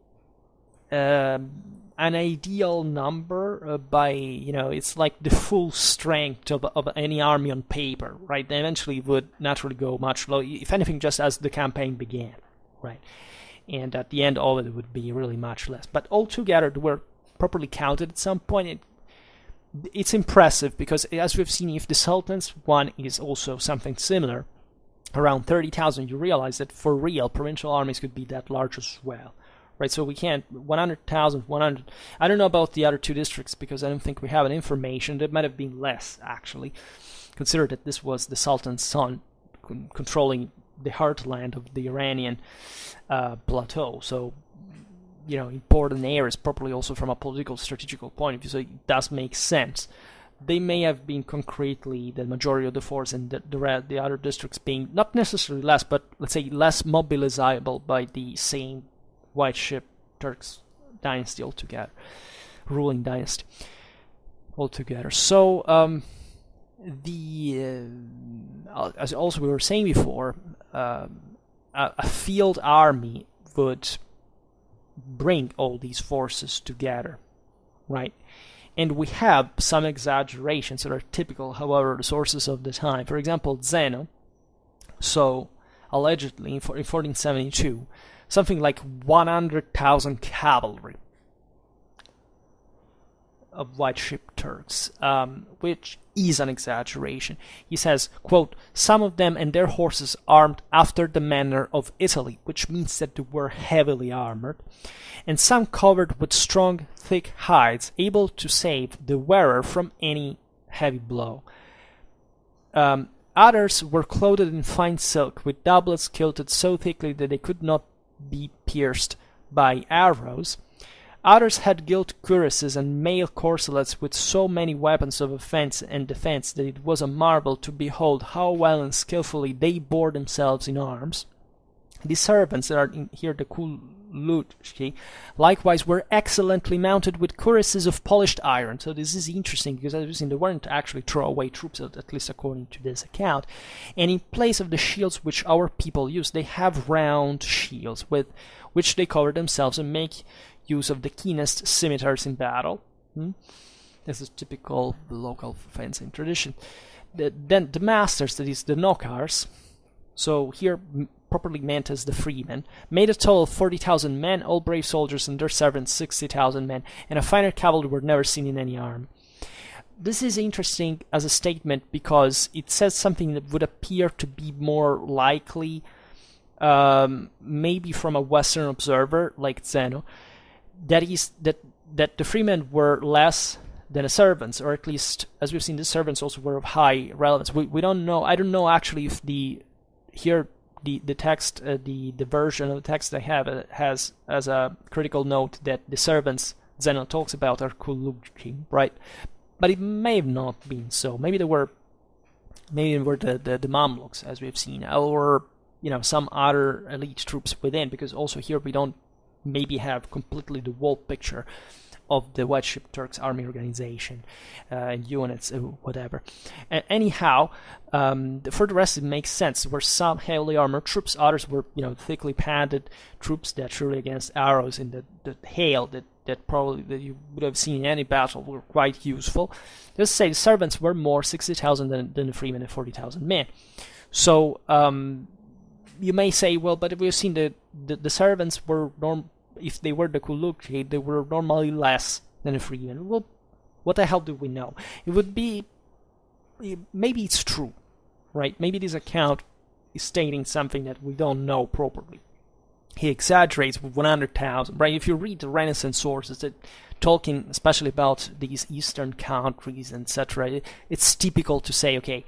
an ideal number by, you know, it's like the full strength of any army on paper, right? They eventually would naturally go much lower, if anything, just as the campaign began, right? And at the end, all of it would be really much less. But altogether, they were properly counted at some point. It's impressive because, as we've seen, if the Sultan's one is also something similar, around 30,000, you realize that for real, provincial armies could be that large as well, right? So we can't, 100,000, 100, I don't know about the other 2 districts because I don't think we have an information. There might have been less, actually. Consider that this was the Sultan's son controlling the heartland of the Iranian plateau, so, you know, important areas, properly also from a political strategical point of view, so it does make sense. They may have been concretely the majority of the force, and the other districts being not necessarily less, but let's say less mobilizable by the same White Sheep Turks dynasty altogether, ruling dynasty altogether. So as also we were saying before, a field army would bring all these forces together, right? And we have some exaggerations that are typical, however, the sources of the time. For example, Zeno, so allegedly in 1472, something like 100,000 cavalry of White Sheep Turks, which is an exaggeration. He says, quote, some of them and their horses armed after the manner of Italy, which means that they were heavily armored, and some covered with strong, thick hides, able to save the wearer from any heavy blow. Others were clothed in fine silk, with doublets kilted so thickly that they could not be pierced by arrows. Others had gilt cuirasses and mail corselets with so many weapons of offense and defense that it was a marvel to behold how well and skillfully they bore themselves in arms. The servants that are in here, the kuluchki, likewise were excellently mounted with cuirasses of polished iron. So this is interesting because, as we've seen, they weren't actually throwaway troops, at least according to this account. And in place of the shields which our people use, they have round shields with which they cover themselves and make use of the keenest scimitars in battle. This is typical local fencing tradition. Then the masters, that is the nokars, so here properly meant as the freemen, made a total of 40,000 men, all brave soldiers, and their servants 60,000 men, and a finer cavalry were never seen in any army. This is interesting as a statement because it says something that would appear to be more likely, maybe from a Western observer like Zeno, that is that the freemen were less than the servants, or at least, as we've seen, the servants also were of high relevance. We don't know. I don't know actually if the text, the version of the text I have has as a critical note that the servants Zeno talks about are kuluchki, right? But it may have not been so. Maybe they were maybe were the Mamluks, as we've seen, or some other elite troops within, because also here we don't maybe have completely the whole picture of the White Sheep Turks army organization and units, whatever. Anyhow, for the rest, it makes sense. There were some heavily armored troops, others were thickly padded troops that shot against arrows in the hail that probably that you would have seen in any battle were quite useful. Let's say the servants were more 60,000 than the freemen and 40,000 men. So you may say, well, but we've seen the servants were if they were the Qoyunlu, they were normally less than the freemen. Well, what the hell do we know? It would be, maybe it's true, right? Maybe this account is stating something that we don't know properly. He exaggerates with 100,000, right? If you read the Renaissance sources that talking especially about these eastern countries, etc., it's typical to say, okay,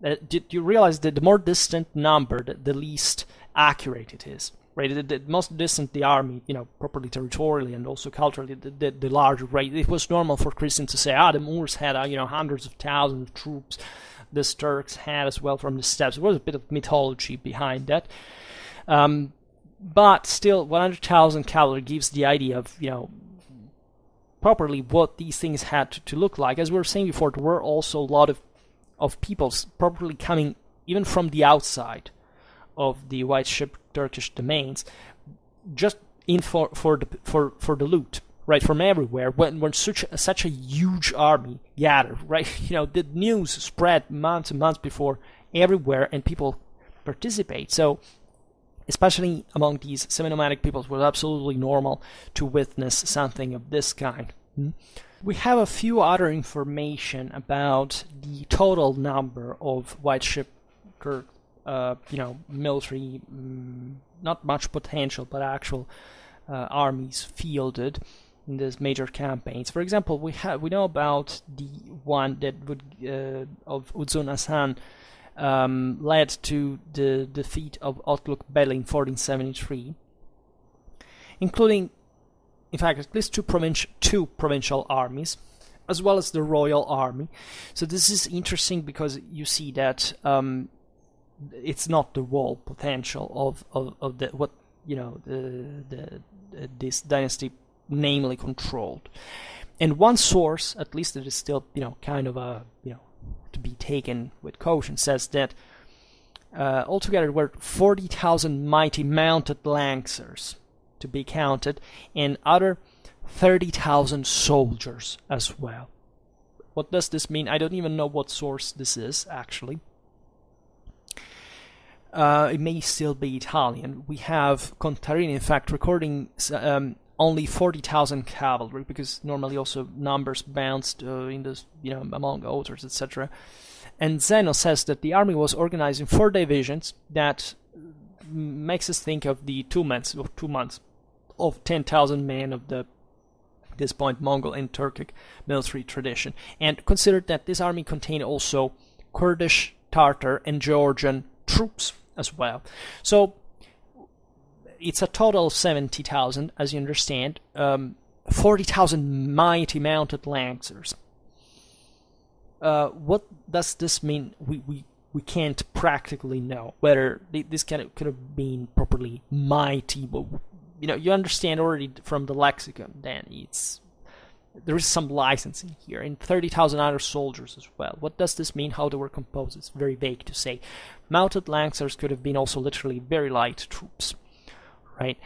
did you realize that the more distant number, the least accurate it is, right? The most distant the army, properly territorially and also culturally, the larger, right? It was normal for Christians to say, the Moors had, hundreds of thousands of troops. The Turks had as well from the steppes. There was a bit of mythology behind that. But still, 100,000 cavalry gives the idea of, properly what these things had to look like. As we were saying before, there were also a lot of peoples properly coming even from the outside of the White Sheep Turkish domains, just in for the loot, right, from everywhere. When such a huge army gathered, right, the news spread months and months before everywhere, and people participate. So, especially among these semi-nomadic peoples, it was absolutely normal to witness something of this kind. We have a few other information about the total number of White Sheep Turk military, not much potential, but actual armies fielded in these major campaigns. For example, we know about the one that of Uzun Hasan led to the defeat of Otluk Bey in 1473, including, in fact, at least two provincial armies, as well as the royal army. So this is interesting because you see that it's not the whole potential of this dynasty namely controlled. And one source, at least that is still kind of a to be taken with caution, says that altogether there were 40,000 mighty mounted lancers to be counted, and other 30,000 soldiers as well. What does this mean? I don't even know what source this is, actually. It may still be Italian. We have Contarini, in fact, recording only 40,000 cavalry, because normally also numbers bounced in this, among authors, etc. And Zeno says that the army was organized in 4 divisions. That makes us think of the 2 months of 10,000 men of this point Mongol and Turkic military tradition, and consider that this army contained also Kurdish, Tartar, and Georgian troops as well. So it's a total of 70,000, as you understand, 40,000 mighty mounted lancers. What does this mean? We can't practically know whether this could have been properly mighty. You understand already from the lexicon. Then there is some licensing here, and 30,000 other soldiers as well. What does this mean? How they were composed? It's very vague to say. Mounted lancers could have been also literally very light troops, right?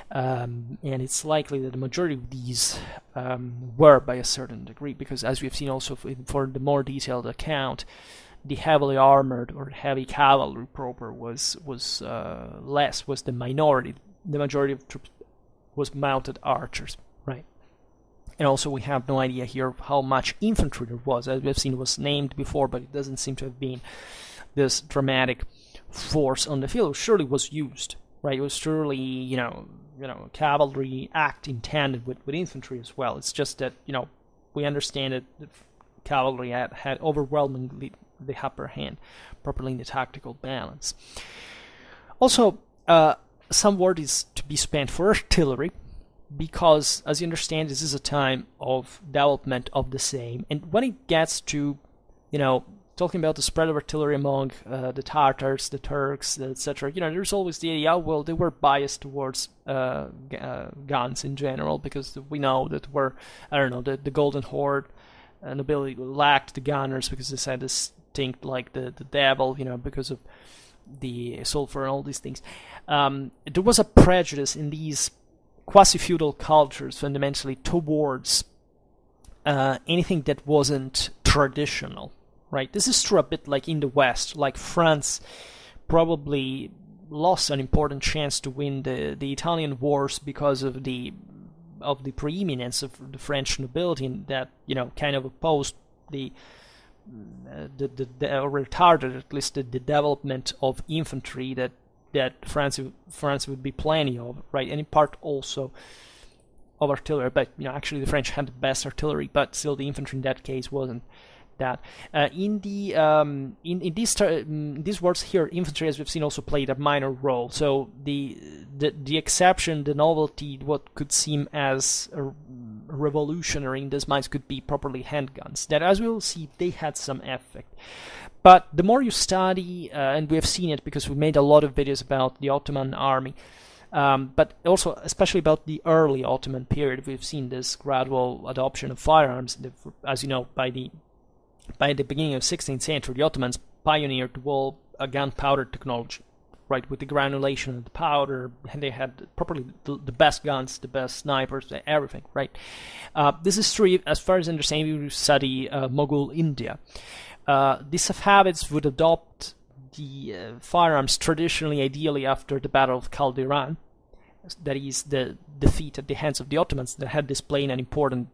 And it's likely that the majority of these were by a certain degree, because as we've seen also for the more detailed account, the heavily armored or heavy cavalry proper was the minority. The majority of troops was mounted archers, right? And also we have no idea here how much infantry there was. As we've seen, it was named before, but it doesn't seem to have been this dramatic force on the field. It surely was used, right? It was surely, cavalry act intended with infantry as well. It's just that, we understand that the cavalry had overwhelmingly the upper hand, properly in the tactical balance. Also, some word is to be spent for artillery, because, as you understand, this is a time of development of the same. And when it gets to, talking about the spread of artillery among the Tartars, the Turks, etc. There's always the idea, well, they were biased towards guns in general, because we know that the Golden Horde nobility lacked the gunners because they said this thing like the devil, because of the sulfur and all these things. There was a prejudice in these quasi-feudal cultures fundamentally towards anything that wasn't traditional. Right, this is true a bit like in the West. Like France probably lost an important chance to win the Italian wars because of the preeminence of the French nobility, and that kind of opposed or retarded at least the development of infantry that France would be plenty of, right, and in part also of artillery. But actually the French had the best artillery, but still the infantry in that case wasn't that. In these wars here, infantry, as we've seen, also played a minor role. So the exception, the novelty, what could seem as revolutionary in these minds could be properly handguns. That, as we will see, they had some effect. But the more you study, and we have seen it because we made a lot of videos about the Ottoman army, but also especially about the early Ottoman period, we've seen this gradual adoption of firearms. As you know, by the beginning of 16th century, the Ottomans pioneered a gunpowder technology, right, with the granulation of the powder, and they had properly the best guns, the best snipers, everything, right? This is true as far as I understand. We study Mughal India. The Safavids would adopt the firearms traditionally, ideally after the Battle of Calderan, that is the defeat at the hands of the Ottomans, that had displayed an important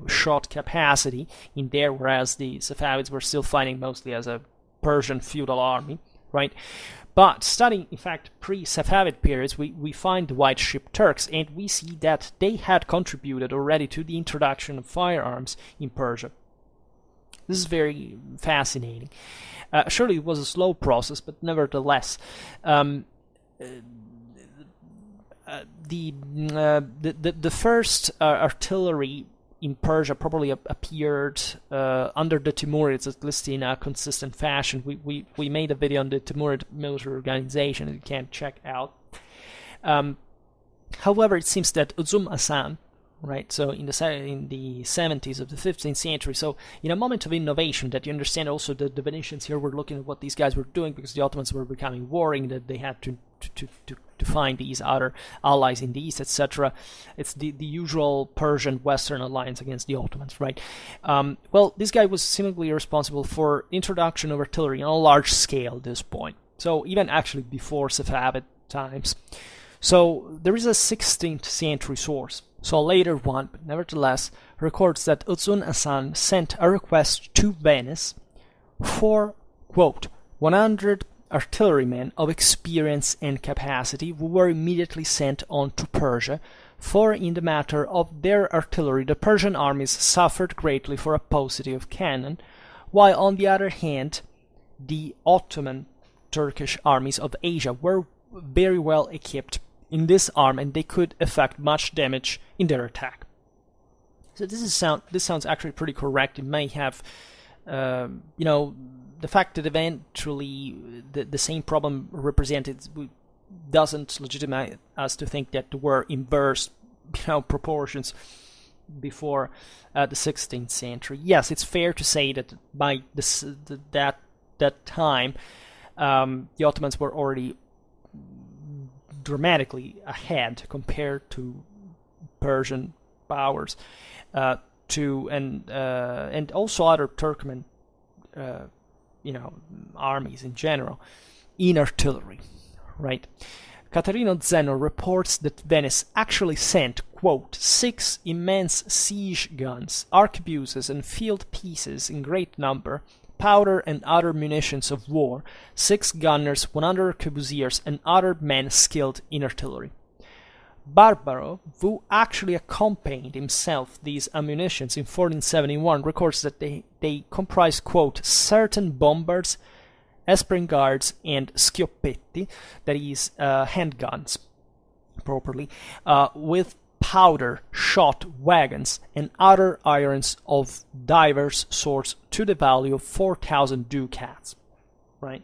shot capacity in there, whereas the Safavids were still fighting mostly as a Persian feudal army, right? But studying, in fact, pre-Safavid periods, we find the white Sheep Turks, and we see that they had contributed already to the introduction of firearms in Persia. This is very fascinating. Surely it was a slow process, but nevertheless, the first artillery in Persia probably appeared under the Timurids, at least in a consistent fashion. We made a video on the Timurid military organization that you can check out. However, it seems that Uzum Hasan, right, so in the 70s of the 15th century, so in a moment of innovation, that you understand also that the Venetians here were looking at what these guys were doing, because the Ottomans were becoming warring, that they had to find these other allies in the east, etc. It's the usual Persian Western alliance against the Ottomans, right? Well, this guy was seemingly responsible for introduction of artillery on a large scale at this point, so even actually before Safavid times. So there is a 16th century source, so a later one, but nevertheless records that Uzun Hasan sent a request to Venice for, quote, 100 artillerymen of experience and capacity, who were immediately sent on to Persia, for in the matter of their artillery the Persian armies suffered greatly for a paucity of cannon, while on the other hand the Ottoman Turkish armies of Asia were very well equipped in this arm, and they could effect much damage in their attack. So this sounds actually pretty correct. It may have the fact that eventually the same problem represented doesn't legitimize us to think that there were inverse proportions before the 16th century. Yes, it's fair to say that by that time the Ottomans were already dramatically ahead compared to Persian powers, and also other Turkmen armies in general, in artillery, right? Caterino Zeno reports that Venice actually sent, quote, 6 immense siege guns, arquebuses, and field pieces in great number, powder and other munitions of war, 6 gunners, 100 arquebusiers, and other men skilled in artillery. Barbaro, who actually accompanied himself these ammunitions in 1471, records that they comprise, quote, certain bombards, espringards, and schioppetti, that is, handguns, properly, with powder, shot, wagons, and other irons of diverse sorts to the value of 4,000 ducats, right?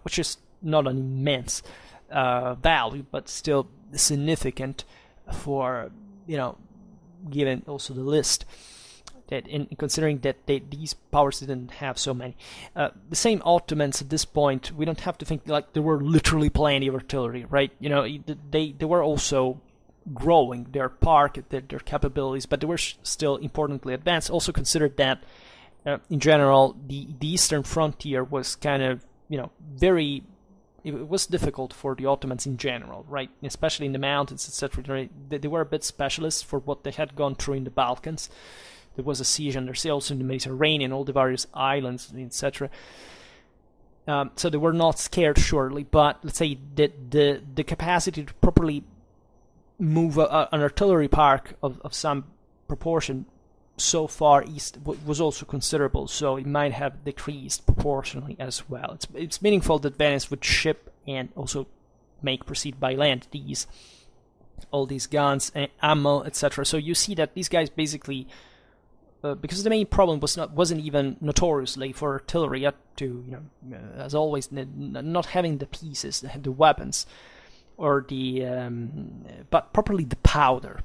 Which is not an immense value, but still significant for, given also the list. That in considering that these powers didn't have so many. The same Ottomans at this point, we don't have to think like there were literally plenty of artillery, right? They were also growing their their capabilities, but they were still importantly advanced. Also considered that in general, the eastern frontier was kind of, it was difficult for the Ottomans in general, right? Especially in the mountains, etc. They were a bit specialists for what they had gone through in the Balkans. There was a siege under sea also in the Mediterranean, all the various islands, etc. So they were not scared, surely, but let's say that the capacity to properly move an artillery park of some proportion so far east was also considerable, so it might have decreased proportionally as well. It's meaningful that Venice would ship and also make proceed by land all these guns and ammo, etc. So you see that these guys basically, because the main problem wasn't even notoriously for artillery as always, not having the pieces, the weapons, or but properly the powder.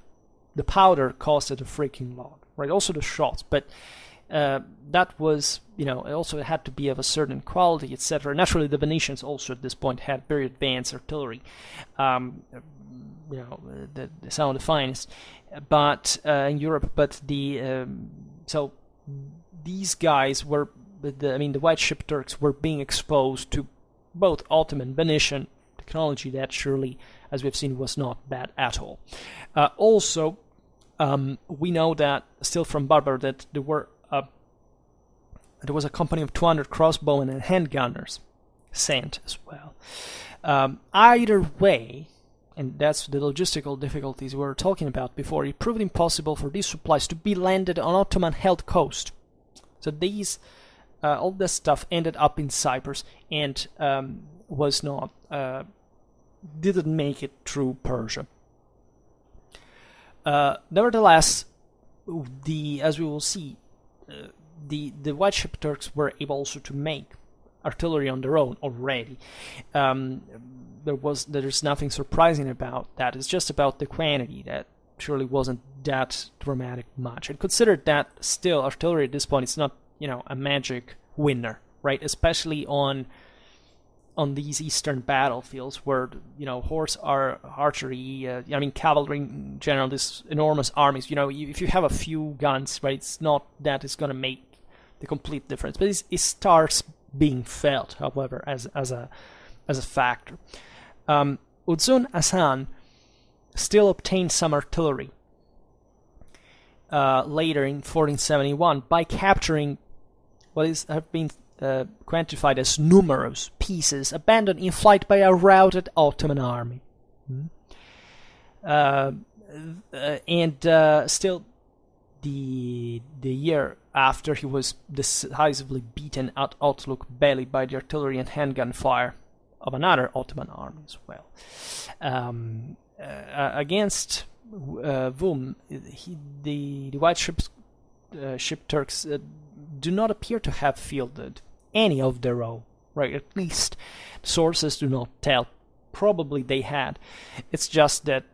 The powder costed a freaking lot, right? Also the shots, but that was, it also had to be of a certain quality, etc. Naturally, the Venetians also at this point had very advanced artillery, some of the finest, but in Europe. But so these guys were, the White Sheep Turks were being exposed to both Ottoman, Venetian technology that surely, as we've seen, was not bad at all. Also, we know that still from Barber that there was a company of 200 crossbowmen and handgunners sent as well. Either way, and that's the logistical difficulties we were talking about before, it proved impossible for these supplies to be landed on Ottoman-held coast. So these, all this stuff ended up in Cyprus and was not, didn't make it through Persia. Nevertheless, as we will see, the White Sheep Turks were able also to make artillery on their own already. There's nothing surprising about that. It's just about the quantity that surely wasn't that dramatic much. And consider that still artillery at this point is not, a magic winner, right? Especially on these eastern battlefields where, horse archery, cavalry in general, these enormous armies, if you have a few guns, right, it's not that it's going to make the complete difference, but it starts being felt, however, as a factor. Uzun Hasan still obtained some artillery later in 1471 by capturing what have been quantified as numerous pieces abandoned in flight by a routed Ottoman army. Still, the year after, he was decisively beaten at Otluk Bey by the artillery and handgun fire of another Ottoman army as well. Against whom the White Sheep Turks do not appear to have fielded any of their own, right? At least sources do not tell. Probably they had. It's just that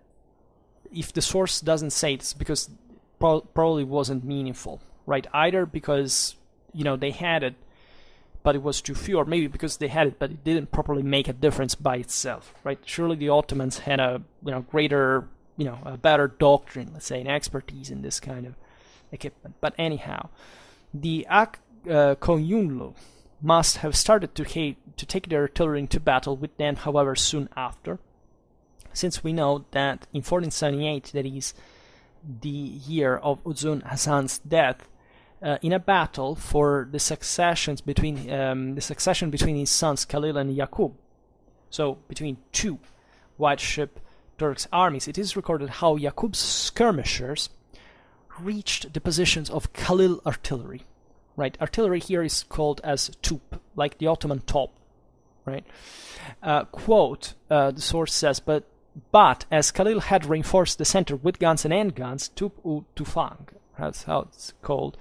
if the source doesn't say, it's because probably wasn't meaningful, right? Either because, they had it, but it was too few, or maybe because they had it, but it didn't properly make a difference by itself, right? Surely the Ottomans had a, greater, a better doctrine, let's say, an expertise in this kind of equipment. But anyhow, the Qoyunlu must have started to take their artillery into battle with them, however, soon after, since we know that in 1478, that is the year of Uzun Hasan's death, in a battle for the succession between his sons Khalil and Yaqub, so between two White Sheep Turks armies, it is recorded how Yaqub's skirmishers reached the positions of Khalil artillery. Right, artillery here is called as tup, like the Ottoman top. Right, quote, the source says, but But as Khalil had reinforced the center with guns and handguns, Tup-u-Tufang, that's how it's called,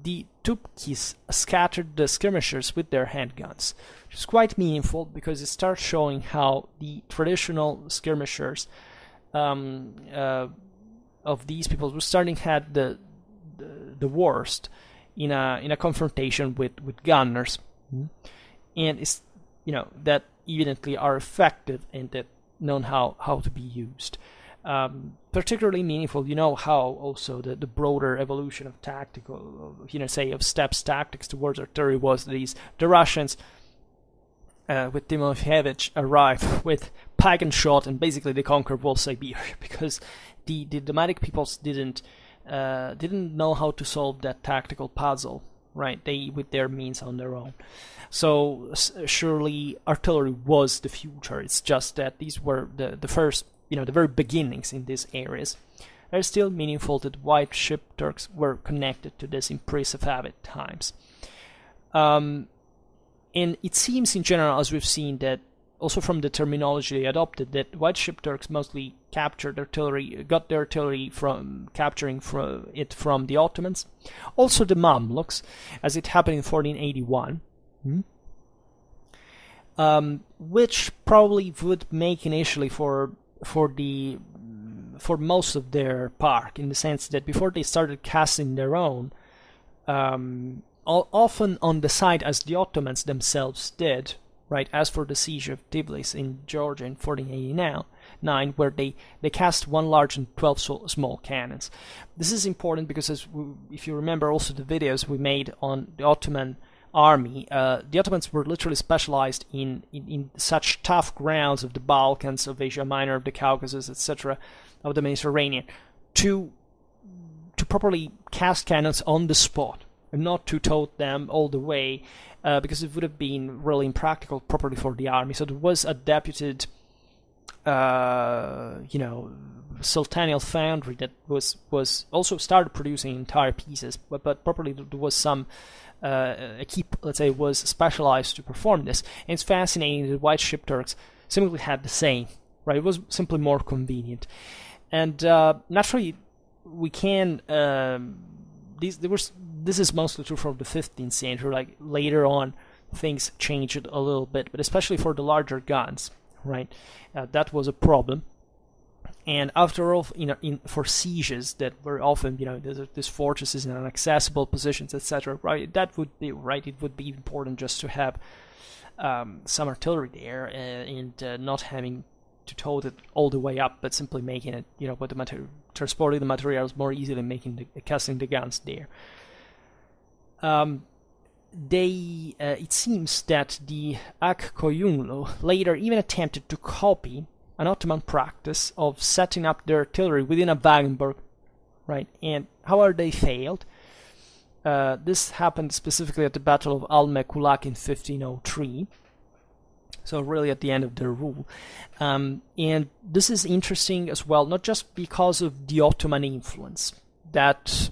the Tupkis scattered the skirmishers with their handguns, which is quite meaningful because it starts showing how the traditional skirmishers of these people were starting had the worst in a confrontation with gunners, and it's that evidently are effective and that known how to be used. Particularly meaningful, how also the broader evolution of tactical, say of steps tactics towards artillery was the Russians with Timofeyevich arrived with pike and shot and basically they conquered all Siberia because the Damatic peoples didn't know how to solve that tactical puzzle, right? They with their means on their own. So surely artillery was the future. It's just that these were the first, the very beginnings in these areas. It's still meaningful that white Sheep Turks were connected to this in pre-Safavid times. And it seems in general, as we've seen, that also from the terminology they adopted, that white Sheep Turks mostly captured artillery, got their artillery from capturing from the Ottomans. Also the Mamluks, as it happened in 1481. Which probably would make initially for most of their park, in the sense that before they started casting their own, often on the side as the Ottomans themselves did, right? As for the siege of Tbilisi in Georgia in 1489, where they cast one large and 12 small cannons. This is important because, if you remember also the videos we made on the Ottoman army, the Ottomans were literally specialized in such tough grounds of the Balkans, of Asia Minor, of the Caucasus, etc., of the Mediterranean, to properly cast cannons on the spot and not to tote them all the way, because it would have been really impractical properly for the army. So there was a deputed Sultanial foundry that was also started producing entire pieces, but properly there was some a keep, let's say, was specialized to perform this. And it's fascinating that white Sheep Turks simply had the same, right? It was simply more convenient. And naturally, we can this is mostly true from the 15th century. Like later on, things changed a little bit, but especially for the larger guns, right? That was a problem. And after all, for sieges that were often, these fortresses in inaccessible positions, etc., right? That would be right. It would be important just to have some artillery there, and not having to tote it all the way up, but simply making it, with the transporting the materials more easily, casting the guns there. It seems that the Qoyunlu later even attempted to copy an Ottoman practice of setting up their artillery within a Wagenburg, right? And however they failed. This happened specifically at the Battle of Alme-Kulak in 1503. So really at the end of their rule. And this is interesting as well, not just because of the Ottoman influence, that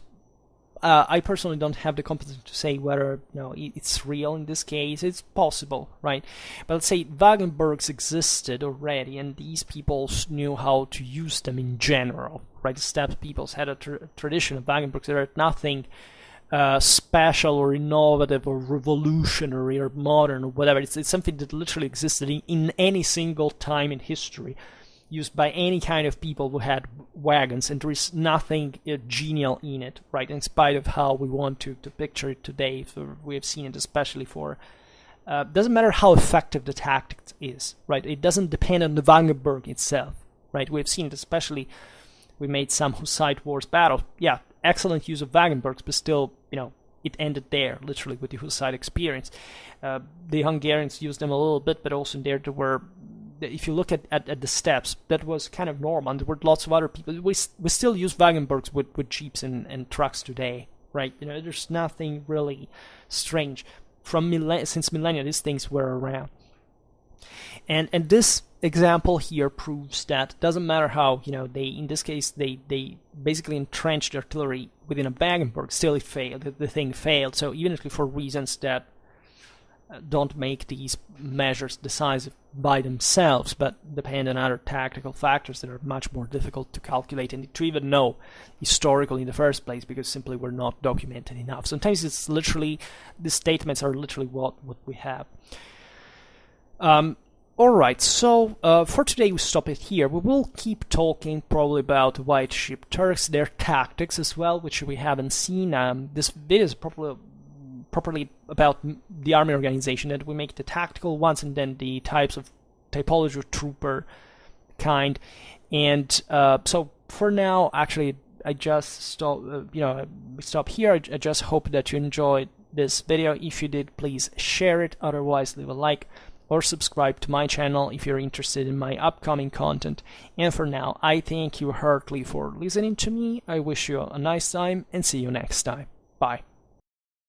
I personally don't have the competence to say whether it's real in this case. It's possible, right? But let's say Wagenburgs existed already, and these peoples knew how to use them in general, right? The steppe peoples had a tradition of Wagenburgs. There are nothing special or innovative or revolutionary or modern or whatever. It's something that literally existed in any single time in history, used by any kind of people who had wagons, and there is nothing genial in it, right? In spite of how we want to picture it today, we have seen it especially for... doesn't matter how effective the tactic is, right? It doesn't depend on the Wagenburg itself, right? We have seen it especially, we made some Hussite Wars battles. Yeah, excellent use of Wagenburgs, but still, it ended there, literally, with the Hussite experience. The Hungarians used them a little bit, but also there were... If you look at the steppes, that was kind of normal, and there were lots of other people. We still use Wagenburgs with jeeps and trucks today, right? There's nothing really strange. Since millennia, these things were around. And this example here proves that it doesn't matter how, in this case, they basically entrenched artillery within a Wagenburg, still it failed. The thing failed. So even if for reasons that don't make these measures decisive by themselves, but depend on other tactical factors that are much more difficult to calculate and to even know historically in the first place, because simply we're not documented enough. Sometimes it's literally, the statements are literally what we have. Alright, so for today we stop it here. We will keep talking probably about White Sheep Turks, their tactics as well, which we haven't seen. This video is properly about the army organization, that we make the tactical ones and then the types of typology of trooper kind. And so for now, actually, I just stop here. I just hope that you enjoyed this video. If you did, please share it. Otherwise, leave a like or subscribe to my channel if you're interested in my upcoming content. And for now, I thank you heartily for listening to me. I wish you a nice time and see you next time. Bye.